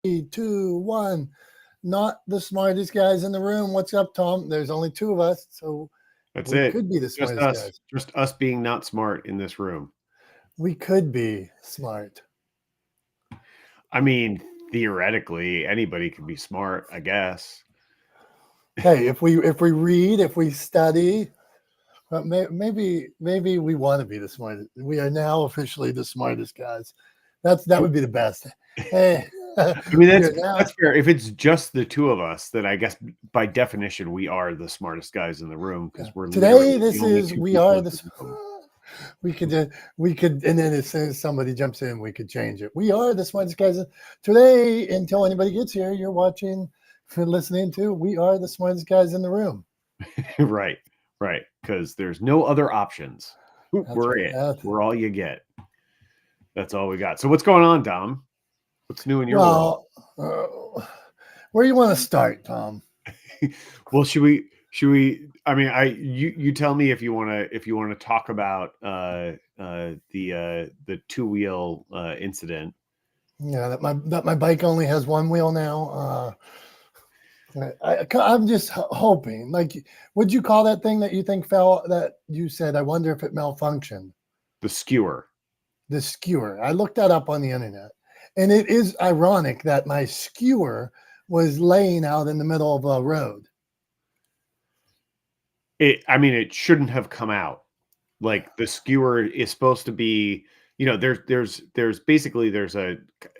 3, 2, 1. Not the smartest guys in the room. What's up, Tom? There's only two of us, so That's we it. could be the Just smartest us. guys. Just us being not smart in this room. We could be smart. I mean, theoretically, anybody could be smart, I guess. Hey, if we read, if we study, maybe we want to be the smartest. We are now officially the smartest guys. That would be the best. Hey, I mean, we are now. that's fair. If it's just the two of us, then I guess by definition we are the smartest guys in the room because we're Today, literally the this only is two we people are in the. the room. We could, and then as soon as somebody jumps in, we could change it. We are the smartest guys today. Until anybody gets here, you're watching, listening to. We are the smartest guys in the room. Right, right. Because there's no other options. We're right. it. We're all you get. That's all we got. So what's going on, Dom? What's new in your world? Where do you want to start, Tom? Well, should we? I mean, you tell me if you want to talk about the 2-wheel incident. Yeah, that my bike only has one wheel now. I'm just hoping. Like, what'd you call that thing that you think fell? That you said, I wonder if it malfunctioned. The skewer. The skewer. I looked that up on the internet, and it is ironic that my skewer was laying out in the middle of a road. I mean, it shouldn't have come out. Like the skewer is supposed to be, there's basically there's a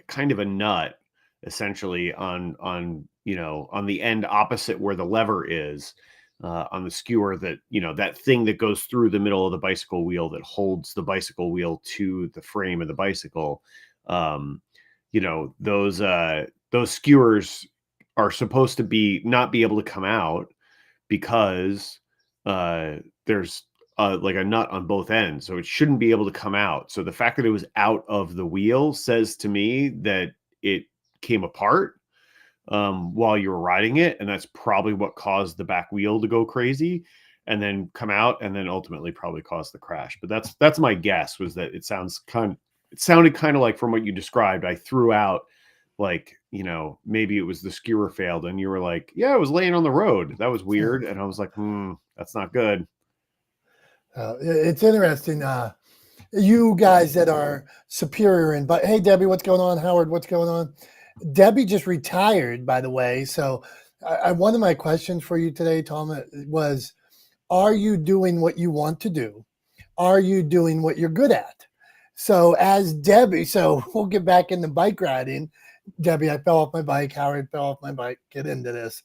kind of a nut essentially on on the end opposite where the lever is on the skewer that that thing that goes through the middle of the bicycle wheel that holds the bicycle wheel to the frame of the bicycle. um those skewers are supposed to be not be able to come out because there's like a nut on both ends, so it shouldn't be able to come out. So the fact that it was out of the wheel says to me that it came apart while you were riding it, and that's probably what caused the back wheel to go crazy and then come out, and then ultimately probably caused the crash. But that's my guess, was that it sounded kind of like, from what you described, I threw out like, maybe it was the skewer failed, and you were like, yeah, it was laying on the road. That was weird. And I was like, that's not good. It's interesting. You guys that are superior but hey, Debbie, what's going on? Howard, what's going on? Debbie just retired, by the way. So one of my questions for you today, Tom, was, are you doing what you want to do? Are you doing what you're good at? So as Debbie, so we'll get back into bike riding. Debbie, I fell off my bike. Howard fell off my bike. Get into this.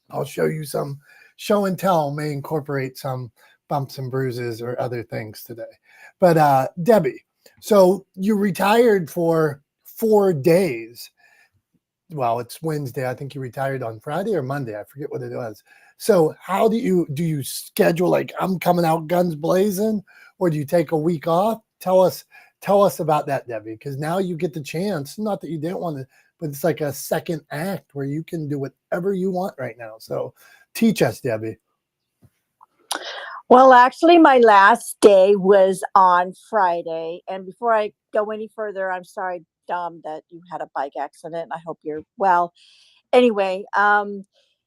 I'll show you some show and tell, may incorporate some bumps and bruises or other things today. But Debbie, so you retired for 4 days. Well, it's Wednesday. I think you retired on Friday or Monday. I forget what it was. So how do you schedule, like, I'm coming out guns blazing, or do you take a week off? Tell us about that, Debbie, because now you get the chance. Not that you didn't want to, but it's like a second act where you can do whatever you want right now. So teach us, Debbie. Well, actually, my last day was on Friday. And before I go any further, I'm sorry, Dom, that you had a bike accident. I hope you're well. Anyway,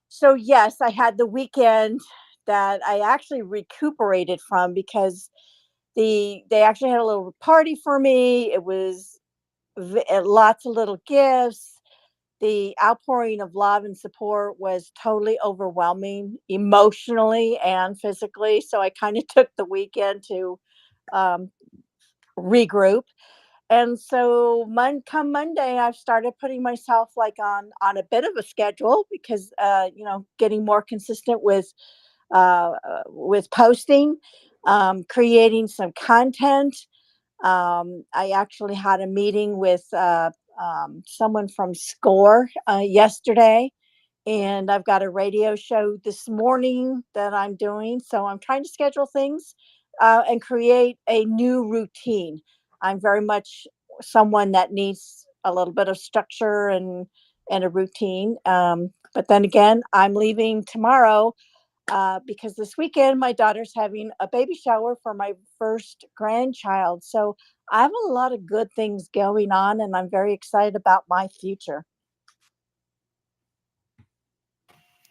so yes, I had the weekend that I actually recuperated from, because they actually had a little party for me. It was lots of little gifts. The outpouring of love and support was totally overwhelming, emotionally and physically. So I kind of took the weekend to um, regroup. And so come Monday, I've started putting myself like on a bit of a schedule, because getting more consistent with posting, creating some content. I actually had a meeting with someone from SCORE yesterday, and I've got a radio show this morning that I'm doing. So I'm trying to schedule things and create a new routine. I'm very much someone that needs a little bit of structure and a routine. But then again, I'm leaving tomorrow because this weekend my daughter's having a baby shower for my first grandchild. So I have a lot of good things going on, and I'm very excited about my future.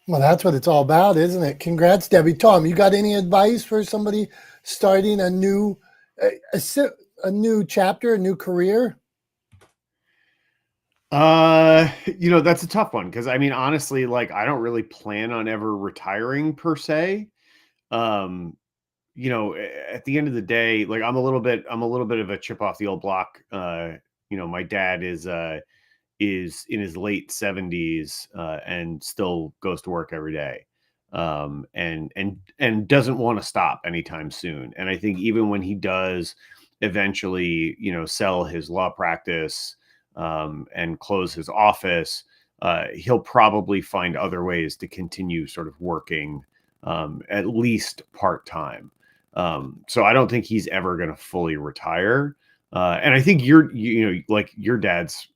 Well, that's what it's all about, isn't it? Congrats, Debbie. Tom, you got any advice for somebody starting a new chapter, a new career? That's a tough one because I mean, honestly, like I don't really plan on ever retiring per se. Um, at the end of the day, like I'm a little bit of a chip off the old block. My dad is in his late 70s and still goes to work every day, and doesn't want to stop anytime soon. And I think even when he does eventually, sell his law practice and close his office, he'll probably find other ways to continue sort of working at least part time. So I don't think he's ever going to fully retire. And I think like your dad's,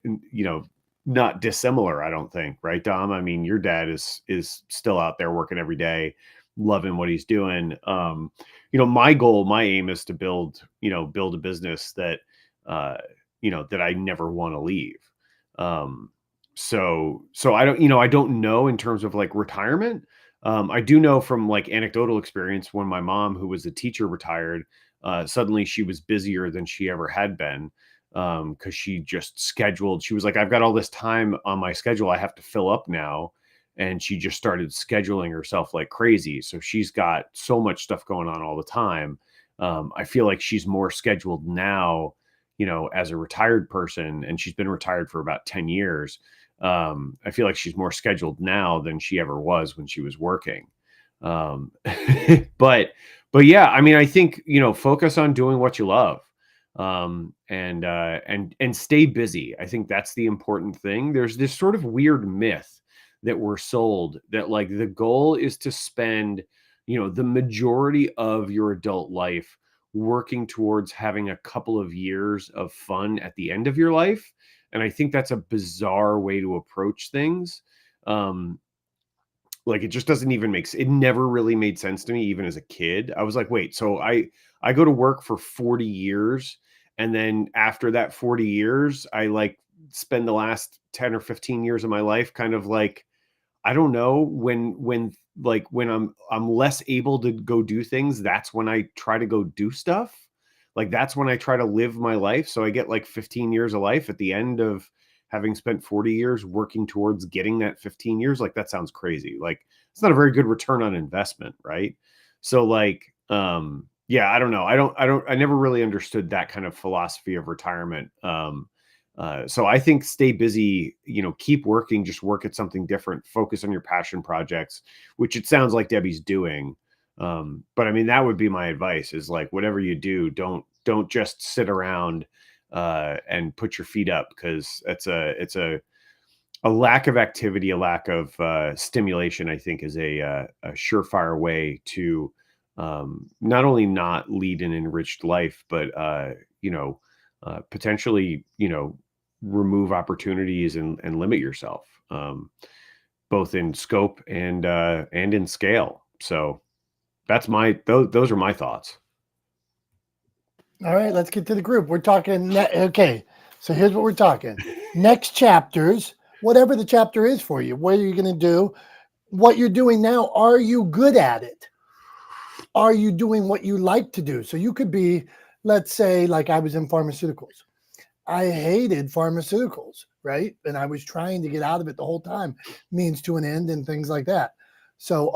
not dissimilar, I don't think, right, Dom? I mean, your dad is still out there working every day, loving what he's doing. My aim is to build a business that, that I never want to leave. So I don't know in terms of like retirement. I do know from like anecdotal experience when my mom, who was a teacher, retired, suddenly she was busier than she ever had been because she was like, I've got all this time on my schedule I have to fill up now. And she just started scheduling herself like crazy. So she's got so much stuff going on all the time. I feel like she's more scheduled now, as a retired person, and she's been retired for about 10 years. I feel like she's more scheduled now than she ever was when she was working. But yeah, I mean, I think, focus on doing what you love, and stay busy. I think that's the important thing. There's this sort of weird myth that we're sold that like the goal is to spend, the majority of your adult life working towards having a couple of years of fun at the end of your life. And I think that's a bizarre way to approach things. Like it just doesn't even it never really made sense to me, even as a kid. I was like, wait, so I go to work for 40 years. And then after that 40 years, I like spend the last 10 or 15 years of my life kind of like, I don't know, when I'm less able to go do things, that's when I try to go do stuff. Like that's when I try to live my life. So I get like 15 years of life at the end of having spent 40 years working towards getting that 15 years. Like that sounds crazy. Like it's not a very good return on investment, right? So like yeah, I don't know. I never really understood that kind of philosophy of retirement. So I think stay busy, keep working, just work at something different, focus on your passion projects, which it sounds like Debbie's doing. But I mean, that would be my advice is like, whatever you do, don't just sit around, and put your feet up, because it's a lack of activity, a lack of, stimulation, I think is a surefire way to, not only not lead an enriched life, but, potentially, remove opportunities and limit yourself, both in scope and in scale. So that's those are my thoughts. All right, let's get to the group. We're talking. Okay, so here's what we're talking. Next chapters, whatever the chapter is for you, what are you going to do? What you're doing now, are you good at it? Are you doing what you like to do? So you could be, let's say, like I was in pharmaceuticals. I hated pharmaceuticals, right? And I was trying to get out of it the whole time, means to an end and things like that. So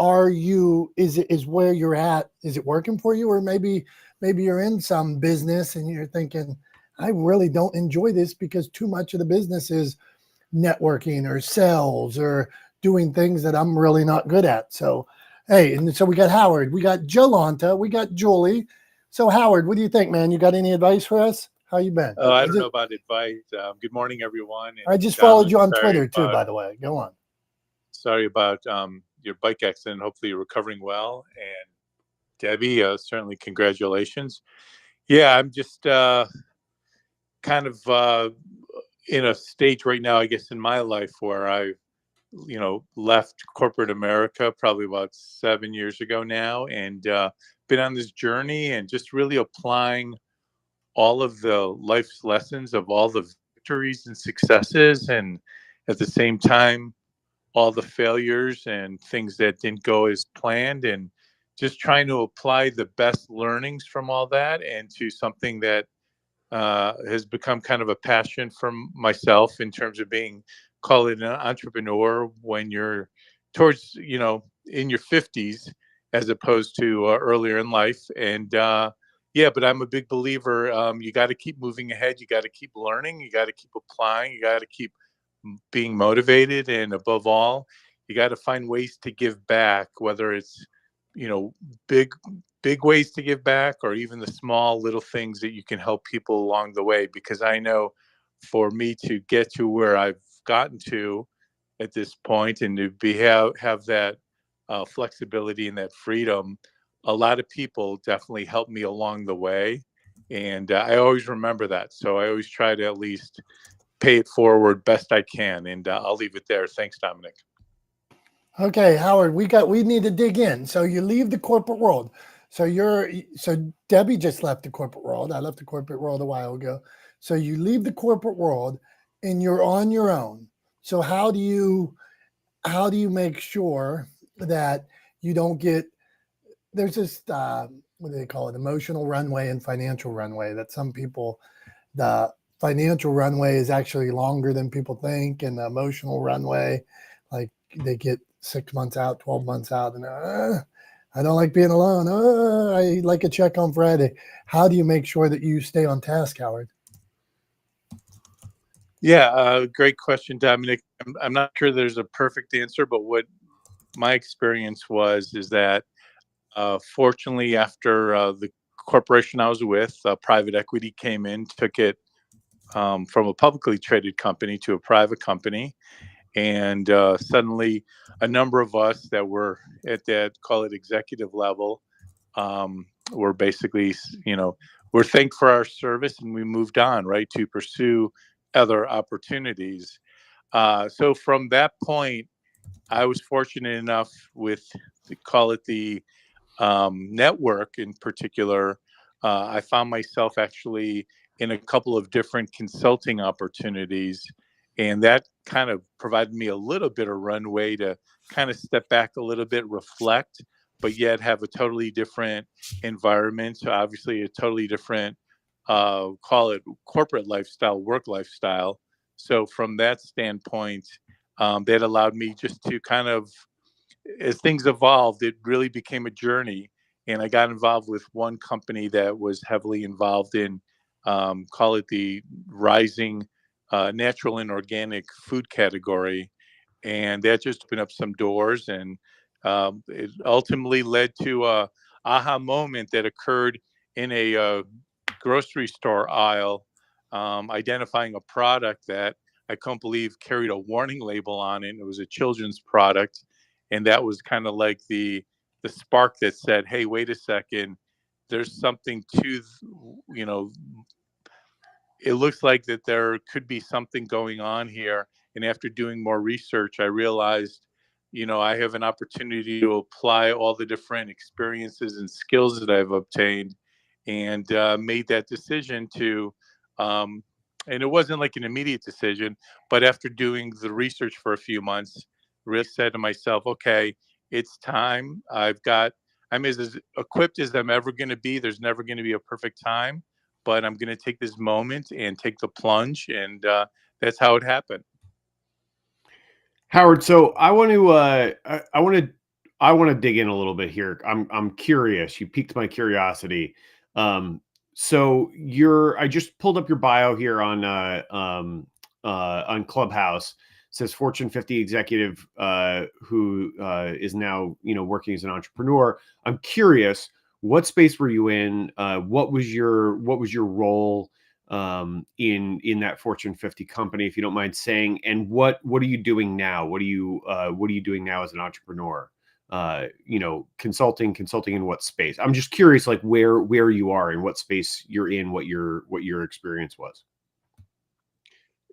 is where you're at, is it working for you? Or maybe you're in some business and you're thinking, I really don't enjoy this because too much of the business is networking or sales or doing things that I'm really not good at. So, hey, and so we got Howard, we got Jolanta, we got Julie. So Howard, what do you think, man? You got any advice for us? How you been? I don't know about advice. Good morning, everyone. I just followed you on Twitter too, by the way. Go on. Sorry about your bike accident. Hopefully you're recovering well. And Debbie, certainly congratulations. Yeah, I'm just kind of in a stage right now, I guess, in my life where I've, left corporate America probably about 7 years ago now, and been on this journey and just really applying all of the life's lessons of all the victories and successes, and at the same time all the failures and things that didn't go as planned, and just trying to apply the best learnings from all that into something that has become kind of a passion for myself in terms of being, call it an entrepreneur when you're towards, in your 50s, as opposed to earlier in life. And yeah, but I'm a big believer. You got to keep moving ahead. You got to keep learning. You got to keep applying. You got to keep being motivated. And above all, you got to find ways to give back, whether it's, big ways to give back, or even the small little things that you can help people along the way. Because I know for me to get to where I've gotten to at this point, and to have that flexibility and that freedom, a lot of people definitely helped me along the way. And I always remember that. So I always try to at least pay it forward best I can. And I'll leave it there. Thanks, Dominic. Okay, Howard, we need to dig in. So you leave the corporate world. So Debbie just left the corporate world. I left the corporate world a while ago. So you leave the corporate world and you're on your own. So how do you make sure that you don't get, there's this what do they call it, emotional runway and financial runway, that some people, the financial runway is actually longer than people think, and the emotional runway, like they get 6 months out, 12 months out, and I don't like being alone. I like a check on Friday. How do you make sure that you stay on task, Howard? Yeah, great question, Dominic. I'm not sure there's a perfect answer, but what my experience is that fortunately, after the corporation I was with, private equity came in, took it from a publicly traded company to a private company. And suddenly, a number of us that were at that, call it executive level, were basically, we're thanked for our service, and we moved on, right, to pursue other opportunities. So from that point, I was fortunate enough with, call it the network in particular. I found myself actually in a couple of different consulting opportunities, and that kind of provided me a little bit of runway to kind of step back a little bit, reflect, but yet have a totally different environment. So obviously a totally different, call it corporate lifestyle, work lifestyle. So from that standpoint, that allowed me just to kind of, as things evolved, it really became a journey. And I got involved with one company that was heavily involved in, call it the rising natural and organic food category. And that just opened up some doors. And it ultimately led to a aha moment that occurred in a grocery store aisle, identifying a product that I couldn't believe carried a warning label on it. It was a children's product, and that was kind of like the spark that said, "Hey, wait a second, there's something to, you know, it looks like that there could be something going on here." And after doing more research, I realized, I have an opportunity to apply all the different experiences and skills that I've obtained, and made that decision to, and it wasn't like an immediate decision, but after doing the research for a few months, really said to myself, okay, it's time. I'm as equipped as I'm ever going to be. There's never going to be a perfect time, but I'm going to take this moment and take the plunge. And that's how it happened. Howard, so I want to dig in a little bit here. I'm curious. You piqued my curiosity. So I just pulled up your bio here on Clubhouse. It says Fortune 50 executive who is now working as an entrepreneur. I'm curious, what space were you in? What was your role in that Fortune 50 company, if you don't mind saying? And what are you doing now? What are you doing now as an entrepreneur? Consulting in what space? I'm just curious, like where you are and what space you're in, what your experience was.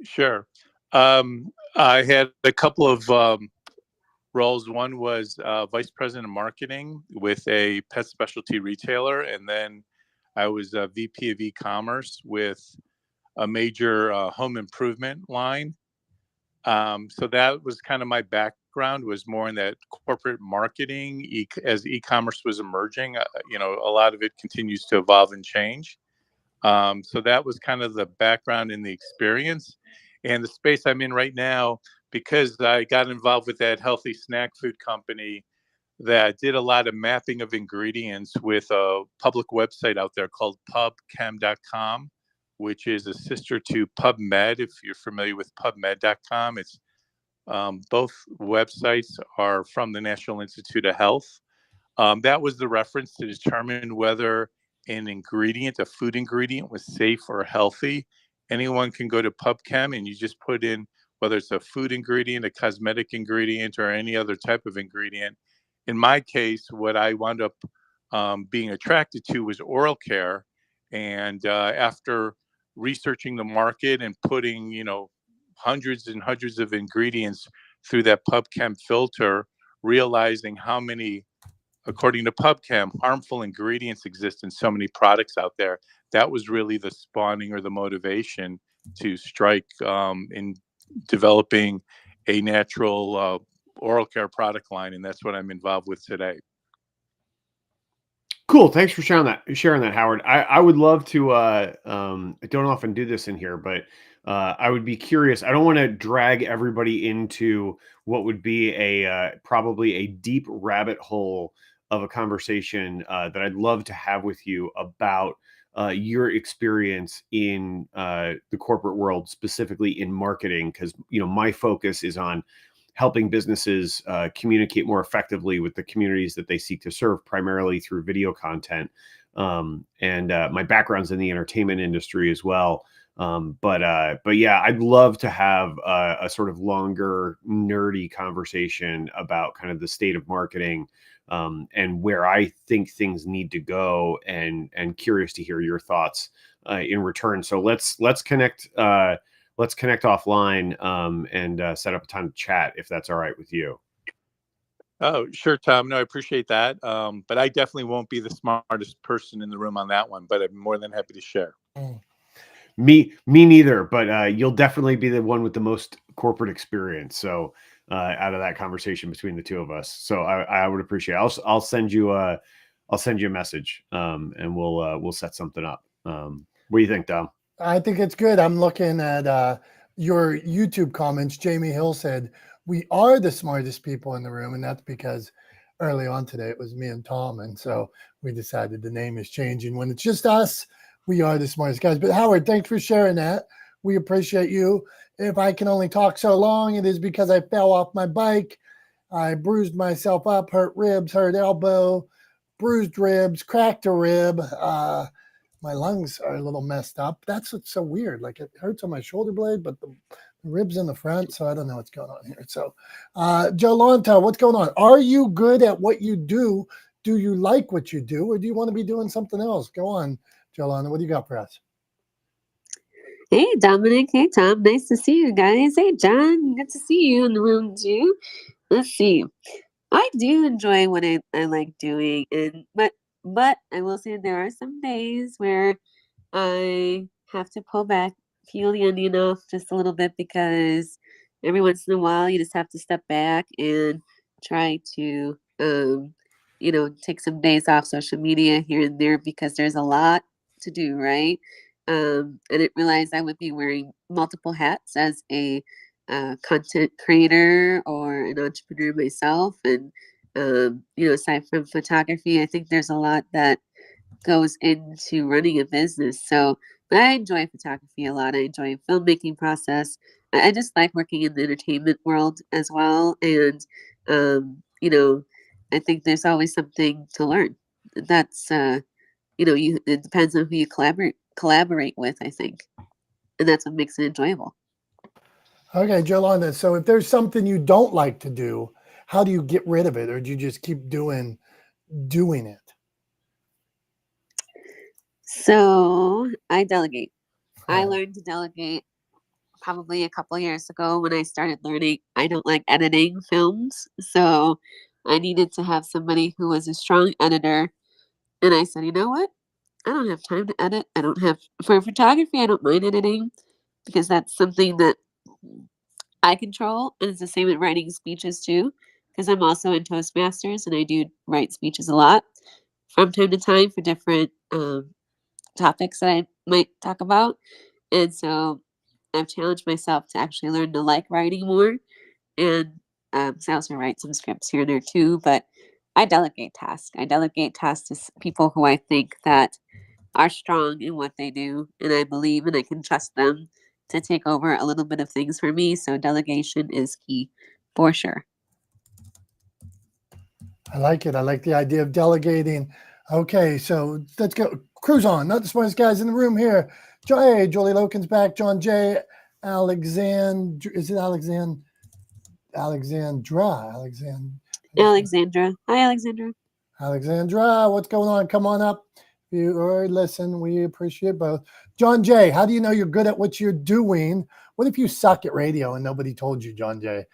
Sure. I had a couple of roles. One was vice president of marketing with a pet specialty retailer, and then I was a VP of e-commerce with a major home improvement line. So that was kind of my background. background was more in that corporate marketing as e-commerce was emerging. A lot of it continues to evolve and change. So that was kind of the background and the experience. And the space I'm in right now, because I got involved with that healthy snack food company that did a lot of mapping of ingredients with a public website out there called pubchem.com, which is a sister to PubMed. If you're familiar with pubmed.com, it's both websites are from the National Institute of Health. That was the reference to determine whether an ingredient, a food ingredient, was safe or healthy. Anyone can go to PubChem and you just put in whether it's a food ingredient, a cosmetic ingredient, or any other type of ingredient. In my case, what I wound up being attracted to was oral care. And after researching the market and putting, hundreds and hundreds of ingredients through that PubChem filter, realizing how many, according to PubChem, harmful ingredients exist in so many products out there. That was really the spawning or the motivation to strike in developing a natural oral care product line, and that's what I'm involved with today. Cool. Thanks for sharing that, Howard. I would love to, I don't often do this in here, but I would be curious. I don't want to drag everybody into what would be probably a deep rabbit hole of a conversation that I'd love to have with you about your experience in the corporate world, specifically in marketing, because my focus is on helping businesses communicate more effectively with the communities that they seek to serve, primarily through video content. And my background's in the entertainment industry as well. But yeah, I'd love to have a sort of longer, nerdy conversation about kind of the state of marketing and where I think things need to go, and curious to hear your thoughts in return. So let's connect. Let's connect offline and set up a time to chat, if that's all right with you. Oh, sure, Tom. No, I appreciate that. But I definitely won't be the smartest person in the room on that one, but I'm more than happy to share. Me neither, but you'll definitely be the one with the most corporate experience. So out of that conversation between the two of us. So I would appreciate it. I'll send you a message and we'll set something up. What do you think, Dom? I think it's good. I'm looking at your YouTube comments. Jamie Hill said, "We are the smartest people in the room." And that's because early on today, it was me and Tom. And so we decided the name is changing. When it's just us, we are the smartest guys. But Howard, thanks for sharing that. We appreciate you. If I can only talk so long, it is because I fell off my bike. I bruised myself up, hurt ribs, hurt elbow, bruised ribs, cracked a rib. My lungs are a little messed up. That's what's so weird. Like, it hurts on my shoulder blade, but the ribs in the front. So I don't know what's going on here. So Jolanta, what's going on? Are you good at what you do? Do you like what you do? Or do you want to be doing something else? Go on, Jolanta. What do you got for us? Hey, Dominic. Hey, Tom. Nice to see you guys. Hey, John. Good to see you in the room, too. Let's see. I do enjoy what I like doing, but I will say there are some days where I have to pull back, peel the onion off just a little bit, because every once in a while you just have to step back and try to, take some days off social media here and there, because there's a lot to do, right? I didn't realize I would be wearing multiple hats as a content creator or an entrepreneur myself. And, aside from photography, I think there's a lot that goes into running a business. So I enjoy photography a lot. I enjoy filmmaking process. I just like working in the entertainment world as well. And, I think there's always something to learn. That's, it depends on who you collaborate with, I think. And that's what makes it enjoyable. Okay, Jolanda. So if there's something you don't like to do, how do you get rid of it? Or do you just keep doing it? So I delegate. I learned to delegate probably a couple of years ago when I started learning. I don't like editing films. So I needed to have somebody who was a strong editor. And I said, you know what? I don't have time to edit. For photography, I don't mind editing, because that's something that I control, and it's the same with writing speeches too, because I'm also in Toastmasters and I do write speeches a lot from time to time for different topics that I might talk about. And so I've challenged myself to actually learn to like writing more. And so I also write some scripts here and there too, but I delegate tasks. I delegate tasks to people who I think that are strong in what they do, and I believe and I can trust them to take over a little bit of things for me. So delegation is key for sure. I like it. I like the idea of delegating. Okay, so let's go. Cruise on. Not the smartest guys in the room here. Hey, Jolie Loken's back. John J. Alexandra. Is it Alexandra? Alexandra. Alexandra. Hi, Alexandra. Alexandra, what's going on? Come on up. You or listen, we appreciate both. John J., how do you know you're good at what you're doing? What if you suck at radio and nobody told you, John J.?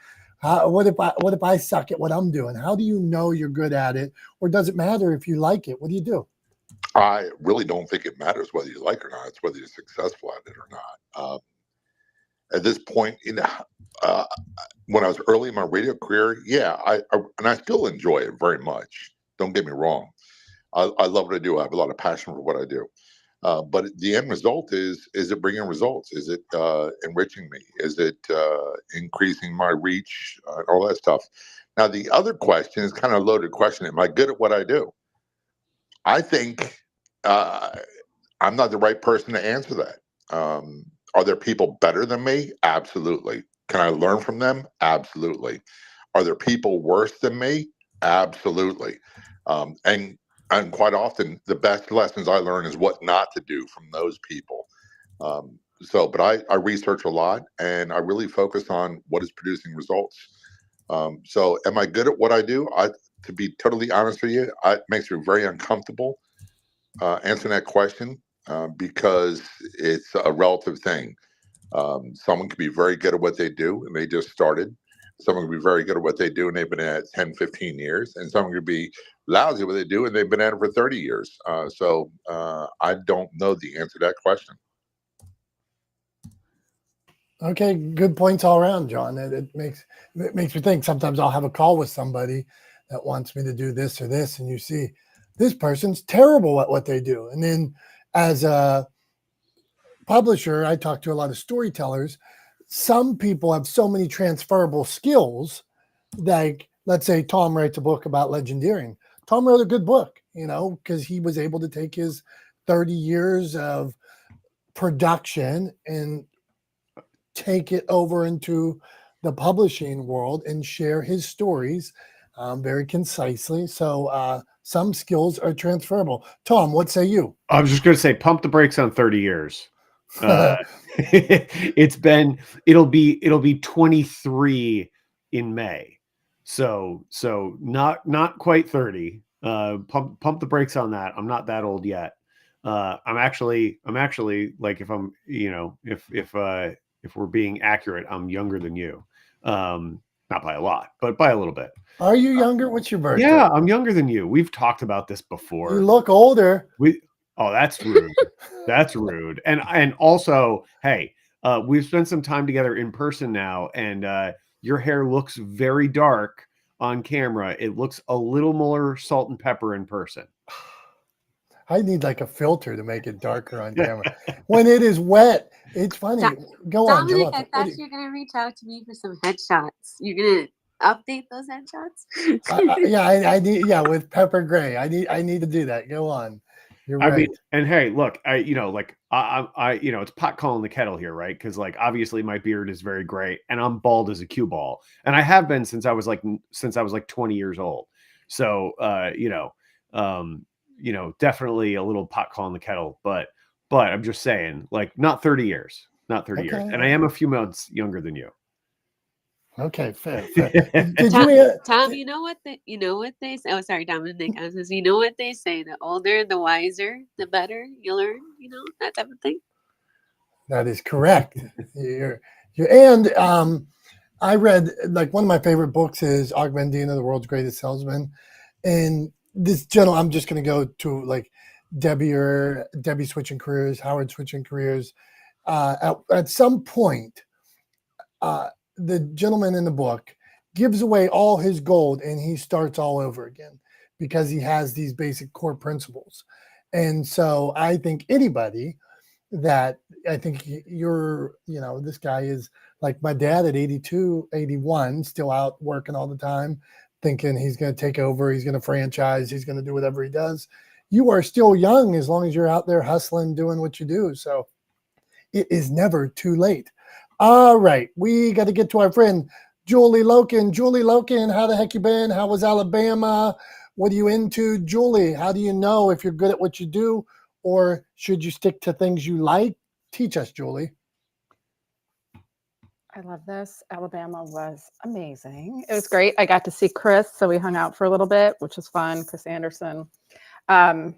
What if I suck at what I'm doing? How do you know you're good at it? Or does it matter if you like it? What do you do? I really don't think it matters whether you like it or not. It's whether you're successful at it or not. At this point, when I was early in my radio career, yeah, and I still enjoy it very much. Don't get me wrong. I love what I do. I have a lot of passion for what I do. But the end result is it bringing results? Is it enriching me? Is it increasing my reach? All that stuff. Now, the other question is kind of a loaded question. Am I good at what I do? I think I'm not the right person to answer that. Are there people better than me? Absolutely. Can I learn from them? Absolutely. Are there people worse than me? Absolutely. And quite often, the best lessons I learn is what not to do from those people. But I research a lot, and I really focus on what is producing results. So am I good at what I do? To be totally honest with you, it makes me very uncomfortable answering that question because it's a relative thing. Someone can be very good at what they do, and they just started. Someone can be very good at what they do, and they've been at it 10, 15 years. And someone can be lousy at what they do, and they've been at it for 30 years. So I don't know the answer to that question. Okay, good points all around, John. It makes me think. Sometimes I'll have a call with somebody that wants me to do this or this, and you see this person's terrible at what they do. And then as a publisher, I talk to a lot of storytellers. Some people have so many transferable skills. Like, let's say Tom writes a book about legendeering. Tom wrote a good book, because he was able to take his 30 years of production and take it over into the publishing world and share his stories very concisely. So some skills are transferable. Tom, what say you? I was just going to say, pump the brakes on 30 years. It'll be 23 in May. So not quite 30. Pump the brakes on that. I'm not that old yet. I'm actually like, if we're being accurate, I'm younger than you. Not by a lot, but by a little bit. Are you younger? What's your birthday? Yeah, I'm younger than you. We've talked about this before. You look older. Oh, that's rude. That's rude. And also, hey, we've spent some time together in person now, and your hair looks very dark on camera. It looks a little more salt and pepper in person. I need like a filter to make it darker on camera. When it is wet, it's funny. Go on, Dominic, I thought you were going to reach out to me for some headshots. You're going to update those headshots? I need. Yeah, with pepper gray. I need to do that. Go on. You're right. I mean, and hey, look, I it's pot calling the kettle here, right? Because like obviously my beard is very gray, and I'm bald as a cue ball, and I have been since I was like 20 years old. So definitely a little pot calling the kettle, but I'm just saying, like, not 30 years, years, and I am a few months younger than you. Okay, fair. Tom, you know what they say? Oh, sorry, Dominic. I was just, you know what they say? The older, the wiser, the better you learn. That type of thing. That is correct. And I read, like, one of my favorite books is Og Mandino, The World's Greatest Salesman, and this gentleman. I'm just going to go to like Debbie switching careers, Howard switching careers. At some point, the gentleman in the book gives away all his gold and he starts all over again because he has these basic core principles. And so I think anybody that I think you're, this guy is like my dad at 82, 81, still out working all the time, thinking he's going to take over, he's going to franchise, he's going to do whatever he does. You are still young as long as you're out there hustling, doing what you do. So it is never too late. All right, we got to get to our friend Julie Loken. Julie Loken, how the heck you been? How was Alabama? What are you into? Julie, how do you know if you're good at what you do, or should you stick to things you like? Teach us, Julie. I love this. Alabama was amazing. It was great. I got to see Chris, so we hung out for a little bit, which was fun. Chris Anderson. Hung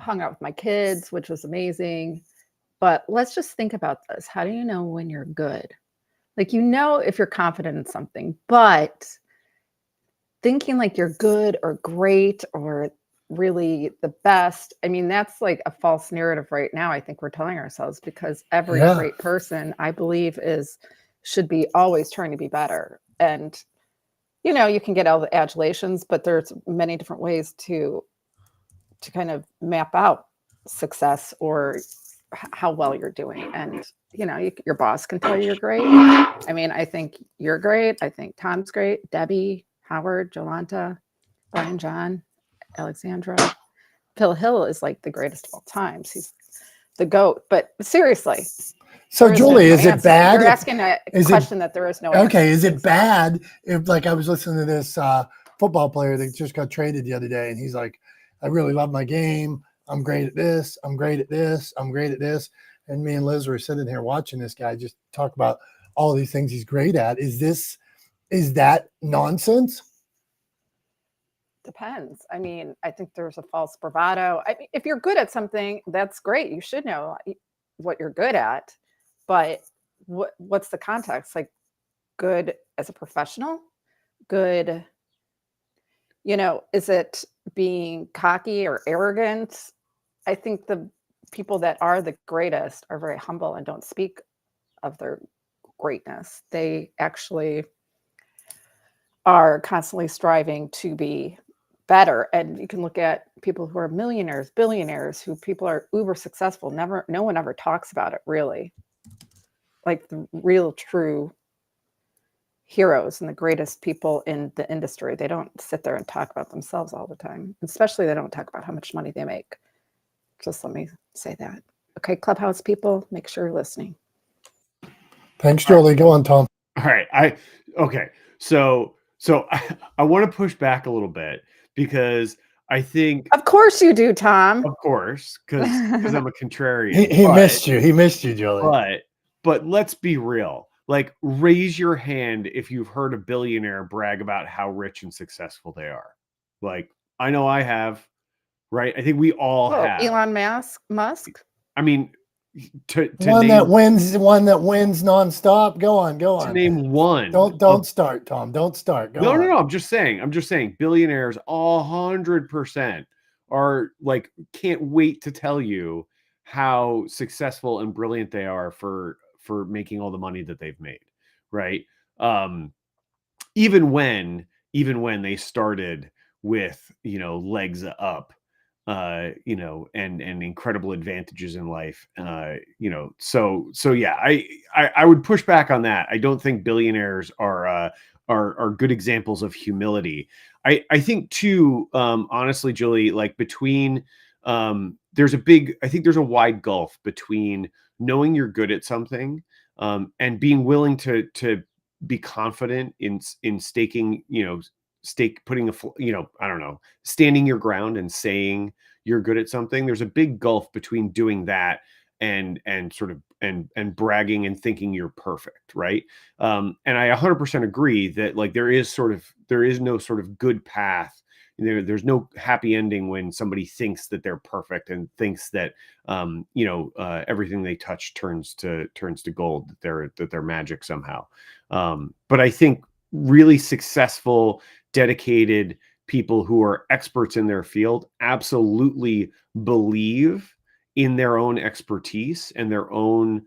out with my kids, which was amazing. But let's just think about this. How do you know when you're good? Like, if you're confident in something, but thinking like you're good or great or really the best, I mean, that's like a false narrative right now. I think we're telling ourselves, because every great person, I believe, should be always trying to be better. And, you can get all the adulations, but there's many different ways to kind of map out success or how well you're doing. And, your boss can tell you you're great. I mean, I think you're great. I think Tom's great. Debbie, Howard, Jolanta, Brian, John, Alexandra. Phil Hill is like the greatest of all times. He's the GOAT. But seriously. So, Julie, is it bad? You're asking a question that there is no answer. Okay, is it bad if, like, I was listening to this football player that just got traded the other day, and he's like, I really love my game. I'm great at this. I'm great at this. I'm great at this. And me and Liz were sitting here watching this guy just talk about all these things he's great at. Is that nonsense? Depends. I mean, I think there's a false bravado. I mean, if you're good at something, that's great. You should know what you're good at. But what's the context? Like, good as a professional? Good, is it being cocky or arrogant? I think the people that are the greatest are very humble and don't speak of their greatness. They actually are constantly striving to be better. And you can look at people who are millionaires, billionaires, who people are uber successful. No one ever talks about it, really. Like the real true heroes and the greatest people in the industry, they don't sit there and talk about themselves all the time. Especially they don't talk about how much money they make. Just let me say that. Okay, Clubhouse people, make sure you're listening. Thanks, Julie. Go on, Tom. All right. So I want to push back a little bit, because I think, Of course you do, Tom. of course, because I'm a contrarian. He missed you. He missed you, Julie. But let's be real. Like, raise your hand if you've heard a billionaire brag about how rich and successful they are. Like, I know I have, right? I think we all have. Elon Musk. I mean, to one name, that wins nonstop. Go on. to name one. Don't start, Tom. Don't start. Go on. No. I'm just saying billionaires 100% are like, can't wait to tell you how successful and brilliant they are for making all the money that they've made, right? Even when they started with, legs up, and incredible advantages in life, so yeah, I would push back on that. I don't think billionaires are good examples of humility. I think too, honestly, Julie, like, between there's a wide gulf between knowing you're good at something, and being willing to be confident in staking, standing your ground and saying you're good at something. There's a big gulf between doing that and bragging and thinking you're perfect, right? And I 100% agree that, like, there is no sort of good path. There's no happy ending when somebody thinks that they're perfect and thinks that everything they touch turns to gold, that they're magic somehow. But I think really successful, dedicated people who are experts in their field absolutely believe in their own expertise and their own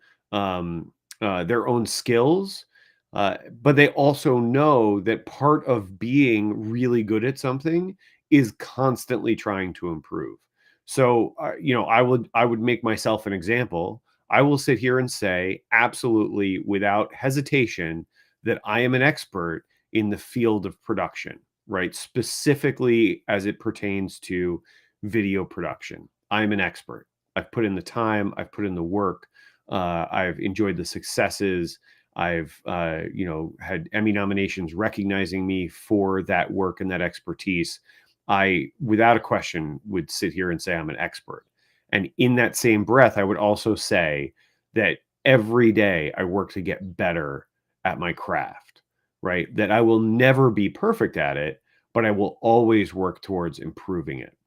skills, But they also know that part of being really good at something is constantly trying to improve. So, I would make myself an example. I will sit here and say absolutely without hesitation that I am an expert in the field of production, right? Specifically as it pertains to video production. I'm an expert. I've put in the time, I've put in the work, I've enjoyed the successes. I've had Emmy nominations recognizing me for that work and that expertise. I, without a question, would sit here and say I'm an expert. And in that same breath, I would also say that every day I work to get better at my craft, right? That I will never be perfect at it, but I will always work towards improving it.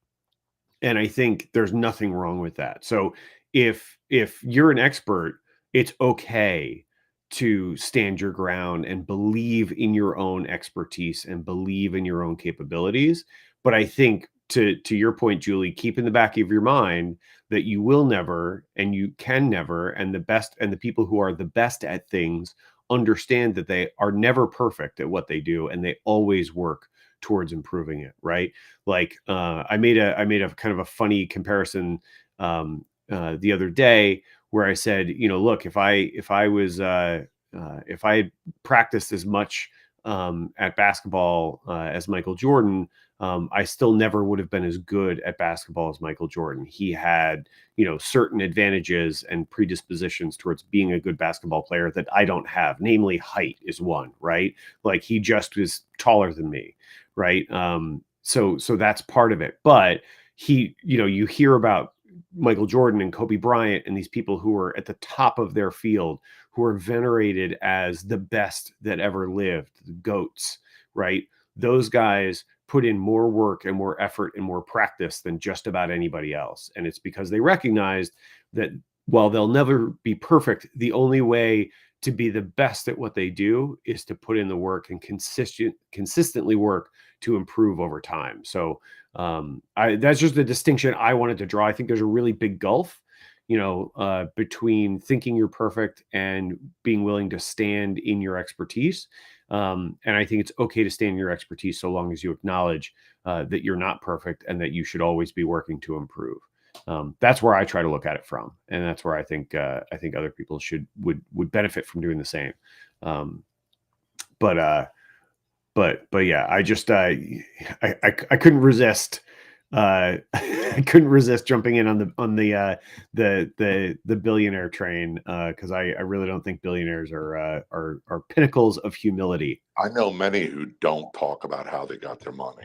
And I think there's nothing wrong with that. So if you're an expert, it's okay to stand your ground and believe in your own expertise and believe in your own capabilities. But I think to your point, Julie, keep in the back of your mind that you will never and you can never, and the people who are the best at things understand that they are never perfect at what they do and they always work towards improving it, right? Like I made a kind of a funny comparison the other day where I said, look, if I practiced as much at basketball as Michael Jordan, I still never would have been as good at basketball as Michael Jordan. He had, certain advantages and predispositions towards being a good basketball player that I don't have. Namely, height is one, right? Like he just was taller than me, right? So that's part of it. But you hear about Michael Jordan and Kobe Bryant and these people who are at the top of their field, who are venerated as the best that ever lived, the GOATs, right? Those guys put in more work and more effort and more practice than just about anybody else. And it's because they recognized that while they'll never be perfect, the only way to be the best at what they do is to put in the work and consistently work to improve over time. So that's just the distinction I wanted to draw. I think there's a really big gulf, between thinking you're perfect and being willing to stand in your expertise. And I think it's okay to stand in your expertise so long as you acknowledge that you're not perfect and that you should always be working to improve. That's where I try to look at it from, and that's where I think other people would benefit from doing the same. But yeah, I just I couldn't resist. I couldn't resist jumping in on the billionaire train because I really don't think billionaires are pinnacles of humility. I know many who don't talk about how they got their money.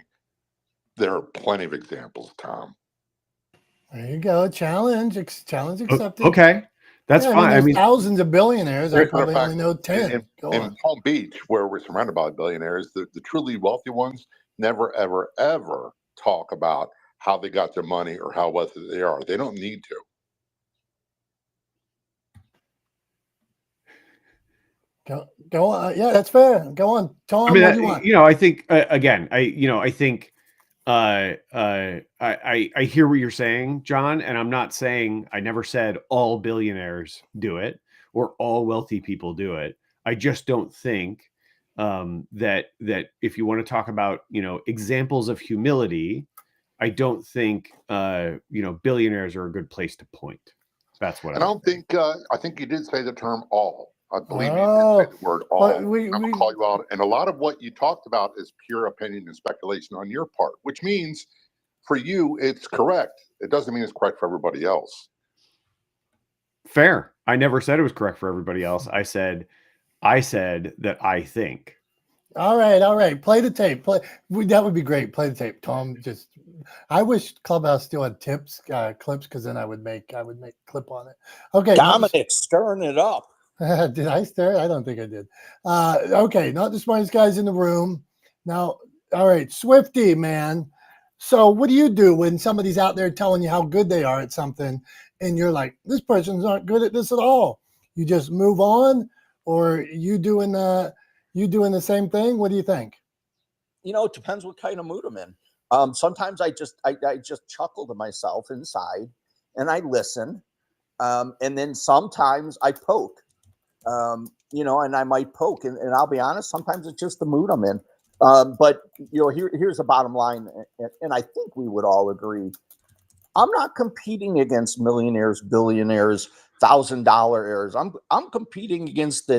There are plenty of examples, Tom. There you go. Challenge accepted. Okay, that's fine. There's thousands of billionaires. I probably only know 10. In Palm Beach, where we're surrounded by billionaires, the truly wealthy ones never, ever, ever talk about how they got their money or how wealthy they are. They don't need to. Go on. Yeah, that's fair. Go on, Tom. What do you want? I think again, I think I hear what you're saying, John, and I'm not saying, I never said all billionaires do it or all wealthy people do it. I just don't think that if you want to talk about, examples of humility, I don't think billionaires are a good place to point. That's what I think you did say the term all. I believe you did say the word all. I'm going to call you out. And a lot of what you talked about is pure opinion and speculation on your part, which means for you, it's correct. It doesn't mean it's correct for everybody else. Fair. I never said it was correct for everybody else. I said that I think. All right. Play the tape. That would be great. Play the tape, Tom. I wish Clubhouse still had clips, because then I would make clip on it. Okay, Dominic, stirring it up. Did I stir? I don't think I did. Okay, not the smartest guys in the room. Now, all right, Swifty, man. So what do you do when somebody's out there telling you how good they are at something and you're like, this person's not good at this at all? You just move on, or you doing the same thing? What do you think? It depends what kind of mood I'm in. Sometimes I just chuckle to myself inside and I listen. And then sometimes I poke. and I might poke, and I'll be honest, sometimes it's just the mood I'm in. But here's the bottom line, and I think we would all agree. I'm not competing against millionaires, billionaires, $1,000 heirs. I'm competing against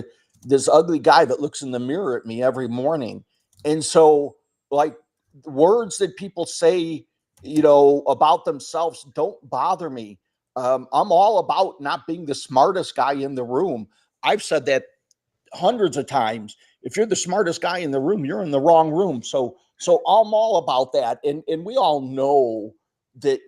this ugly guy that looks in the mirror at me every morning. And so, like, words that people say, about themselves don't bother me. I'm all about not being the smartest guy in the room. I've said that hundreds of times. If you're the smartest guy in the room, you're in the wrong room. So I'm all about that. And we all know that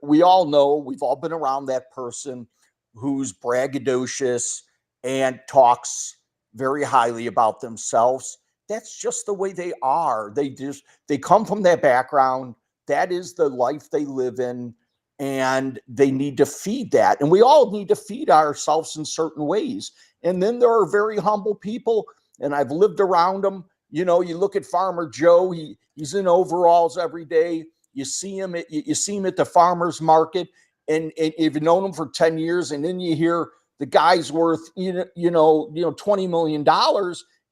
we've all been around that person who's braggadocious and talks very highly about themselves. That's just the way they are. They come from that background. That is the life they live in, and they need to feed that. And we all need to feed ourselves in certain ways. And then there are very humble people, and I've lived around them. You look at Farmer Joe. He's in overalls every day. You see him at the farmer's market, and you've known him for 10 years, and then you hear the guy's worth $20 million,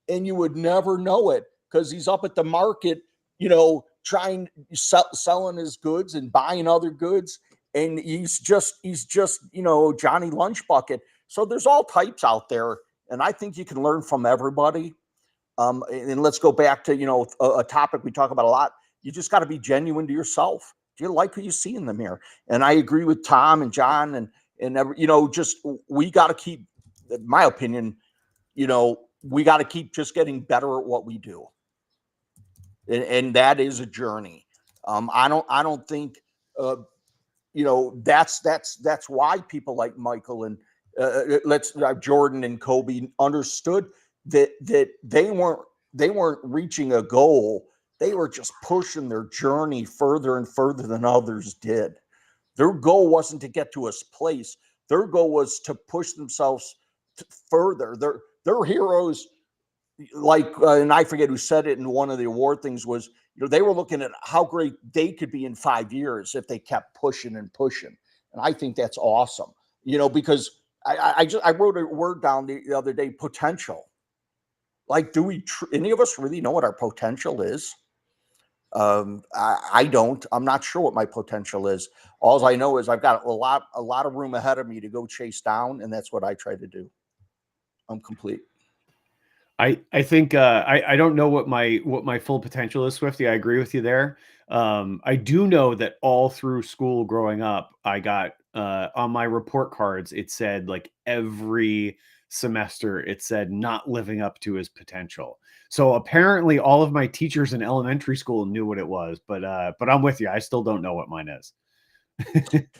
and you would never know it because he's up at the market, selling his goods and buying other goods, and he's just Johnny Lunch Bucket. So there's all types out there, and I think you can learn from everybody. And let's go back to a topic we talk about a lot. You just got to be genuine to yourself. Do you like who you see in the mirror? And I agree with Tom and John and just we got to keep, in my opinion, we got to keep just getting better at what we do. And that is a journey. I don't think that's why people like Michael and Jordan and Kobe understood that they weren't reaching a goal. They were just pushing their journey further and further than others did. Their goal wasn't to get to a place. Their goal was to push themselves further. Their heroes, and I forget who said it in one of the award things, was they were looking at how great they could be in 5 years if they kept pushing and pushing. And I think that's awesome. Because I wrote a word down the other day, potential. Like, do we any of us really know what our potential is? I don't. I'm not sure what my potential is. All I know is I've got a lot of room ahead of me to go chase down, and that's what I try to do. I'm complete. I think I don't know what my full potential is, Swifty. I agree with you there. I do know that all through school growing up, I got on my report cards, it said, like, every semester it said not living up to his potential. So apparently all of my teachers in elementary school knew what it was, but I'm with you. I still don't know what mine is.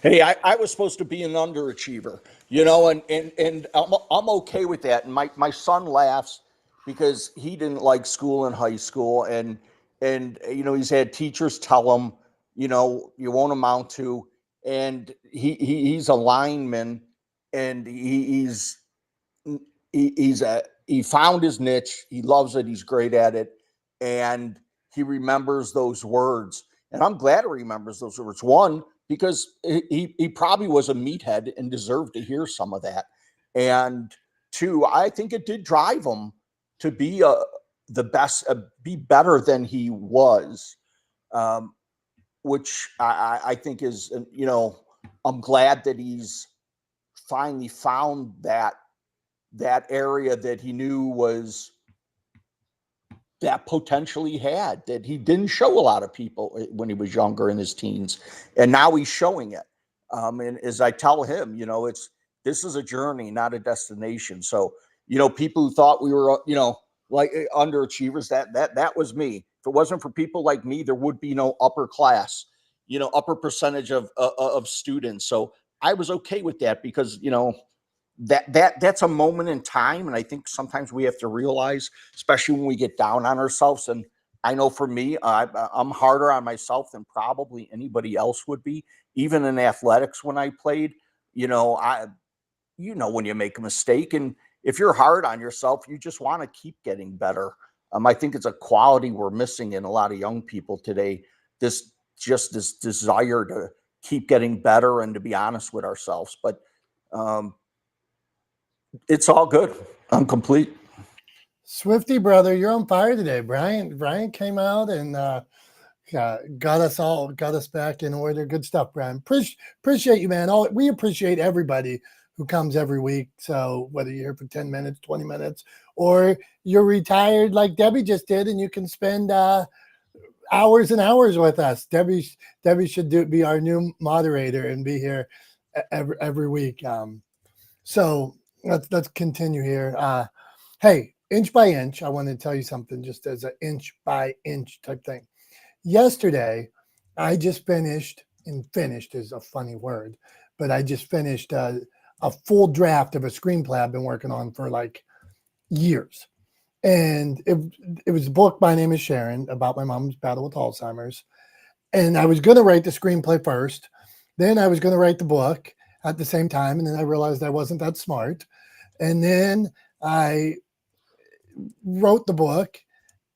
Hey, I was supposed to be an underachiever, and I'm okay with that. And my son laughs because he didn't like school in high school, and he's had teachers tell him, you won't amount to, and he's a lineman, and he found his niche. He loves it. He's great at it, and he remembers those words. And I'm glad he remembers those words. One, because he probably was a meathead and deserved to hear some of that. And two, I think it did drive him to be the best, be better than he was, which I think is, I'm glad that he's finally found that area that he knew was that potential he had, that he didn't show a lot of people when he was younger in his teens. And now he's showing it. And as I tell him, this is a journey, not a destination. So, people who thought we were, like underachievers, that was me. If it wasn't for people like me, there would be no upper class, upper percentage of students. So I was okay with that because, that's a moment in time. And I think sometimes we have to realize, especially when we get down on ourselves. And I know for me, I'm harder on myself than probably anybody else would be, even in athletics. When I played, when you make a mistake, and if you're hard on yourself, you just want to keep getting better. I think it's a quality we're missing in a lot of young people today. This desire to keep getting better and to be honest with ourselves. But, it's all good. I'm complete. Swifty brother, you're on fire today. Brian came out and got us back in order. Good stuff, Brian. Appreciate you, man. We appreciate everybody who comes every week. So whether you're here for 10 minutes, 20 minutes, or you're retired like Debbie just did, and you can spend hours and hours with us. Debbie should be our new moderator and be here every week. So let's continue here. Hey, inch by inch, I want to tell you something just as an inch by inch type thing. Yesterday, I just finished, and finished is a funny word, but I just finished a full draft of a screenplay I've been working on for like years. And it was a book, My Name is Sharon, about my mom's battle with Alzheimer's. And I was going to write the screenplay first. Then I was going to write the book at the same time. And then I realized I wasn't that smart. And then I wrote the book.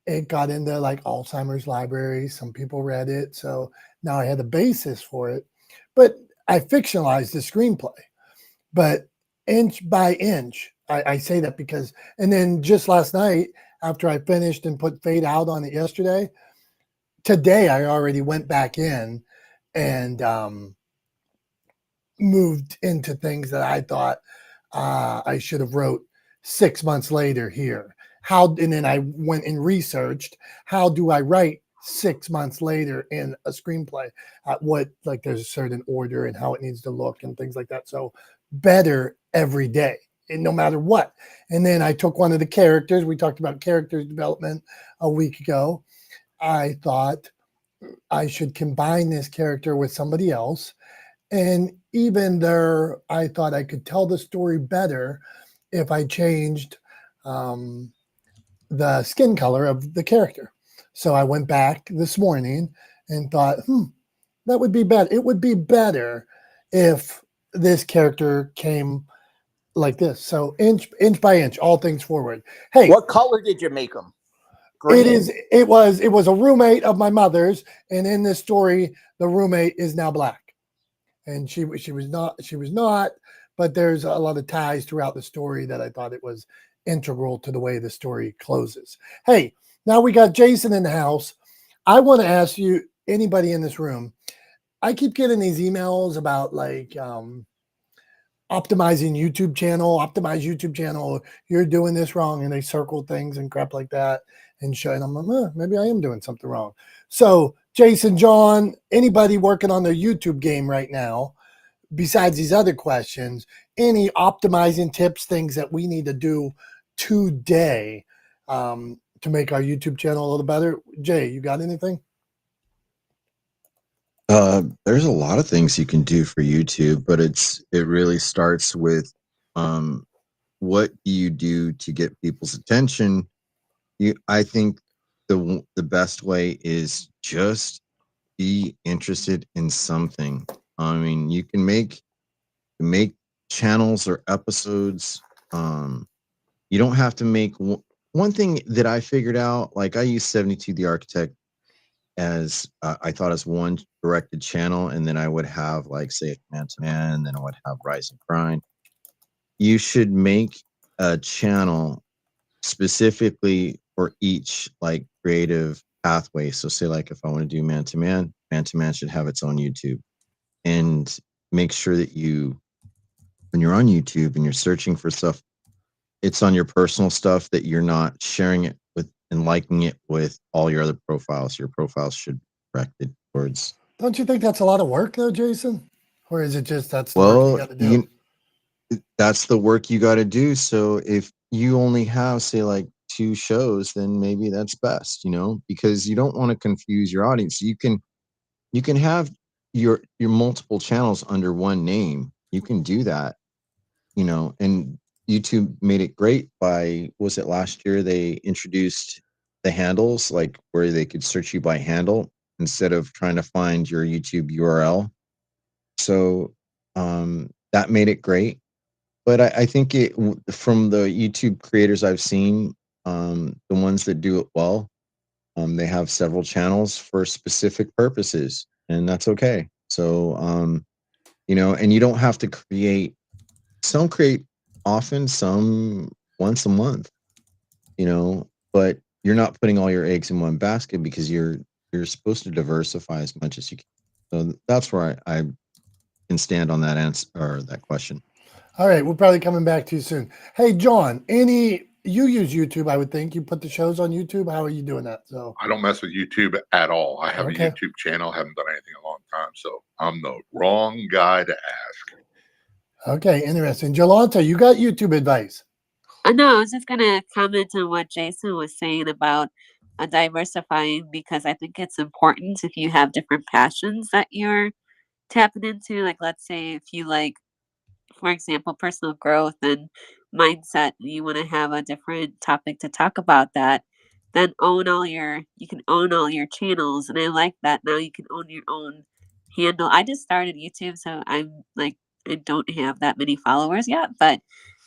It got into like Alzheimer's library. Some people read it. So now I had a basis for it. But I fictionalized the screenplay. But inch by inch, I say that because, and then just last night, after I finished and put fade out on it yesterday, today I already went back in and moved into things that I thought I should have wrote 6 months later here. And then I went and researched, how do I write 6 months later in a screenplay? There's a certain order and how it needs to look and things like that. So better every day, and no matter what. And then I took one of the characters. We talked about character development a week ago. I thought I should combine this character with somebody else. And even there, I thought I could tell the story better if I changed the skin color of the character. So I went back this morning and thought, that would be better. It would be better if this character came like this. So inch by inch, all things forward. Hey, What color did you make them? Green. It was a roommate of my mother's, and in this story, the roommate is now black. And she was not, but there's a lot of ties throughout the story that I thought it was integral to the way the story closes. Hey, now we got Jason in the house. I want to ask you, anybody in this room, I keep getting these emails about like optimize YouTube channel, you're doing this wrong, and they circle things and crap like that and show, and I'm like, maybe I am doing something wrong. So Jason, John, anybody working on their YouTube game right now, besides these other questions, any optimizing tips, things that we need to do today to make our YouTube channel a little better? Jay, you got anything? There's a lot of things you can do for YouTube, but it really starts with what do you do to get people's attention. I think the best way is just be interested in something. I mean, you can make channels or episodes. You don't have to make one thing that I figured out. Like I use 72 the Architect as I thought as one directed channel, and then I would have like say Man to Man, and then I would have Rise and Grind. You should make a channel specifically for each like creative pathway. So say like if I want to do Man to Man should have its own YouTube, and make sure that when you're on YouTube and you're searching for stuff, it's on your personal stuff, that you're not sharing it with and liking it with all your other profiles. Your profiles should be directed towards. Don't you think that's a lot of work though, Jason? Or is it just that's the work you got to do? That's the work you got to do. So if you only have say like 2 shows, then maybe that's best, because you don't want to confuse your audience. You can have your multiple channels under one name. You can do that, and YouTube made it great was it last year they introduced the handles, like where they could search you by handle instead of trying to find your YouTube URL. So that made it great. But I think from the YouTube creators I've seen, the ones that do it well, they have several channels for specific purposes, and that's okay. So, and you don't have to create often, some once a month. you know, but you're not putting all your eggs in one basket because you're supposed to diversify as much as you can. So that's where I can stand on that answer or that question. All right, we're probably coming back to you soon. Hey, John, you use YouTube, I would think. You put the shows on YouTube. How are you doing that? So I don't mess with YouTube at all. I have Okay. a YouTube channel. Haven't done anything in a long time, so I'm the wrong guy to ask. Okay, interesting. Jolanta, you got YouTube advice. No, I was just gonna comment on what Jason was saying about diversifying, because I think it's important if you have different passions that you're tapping into. Like, let's say if you like, for example, personal growth and mindset, you want to have a different topic to talk about that, then you can own all your channels. And I like that. Now you can own your own handle. I just started YouTube, so I don't have that many followers yet, but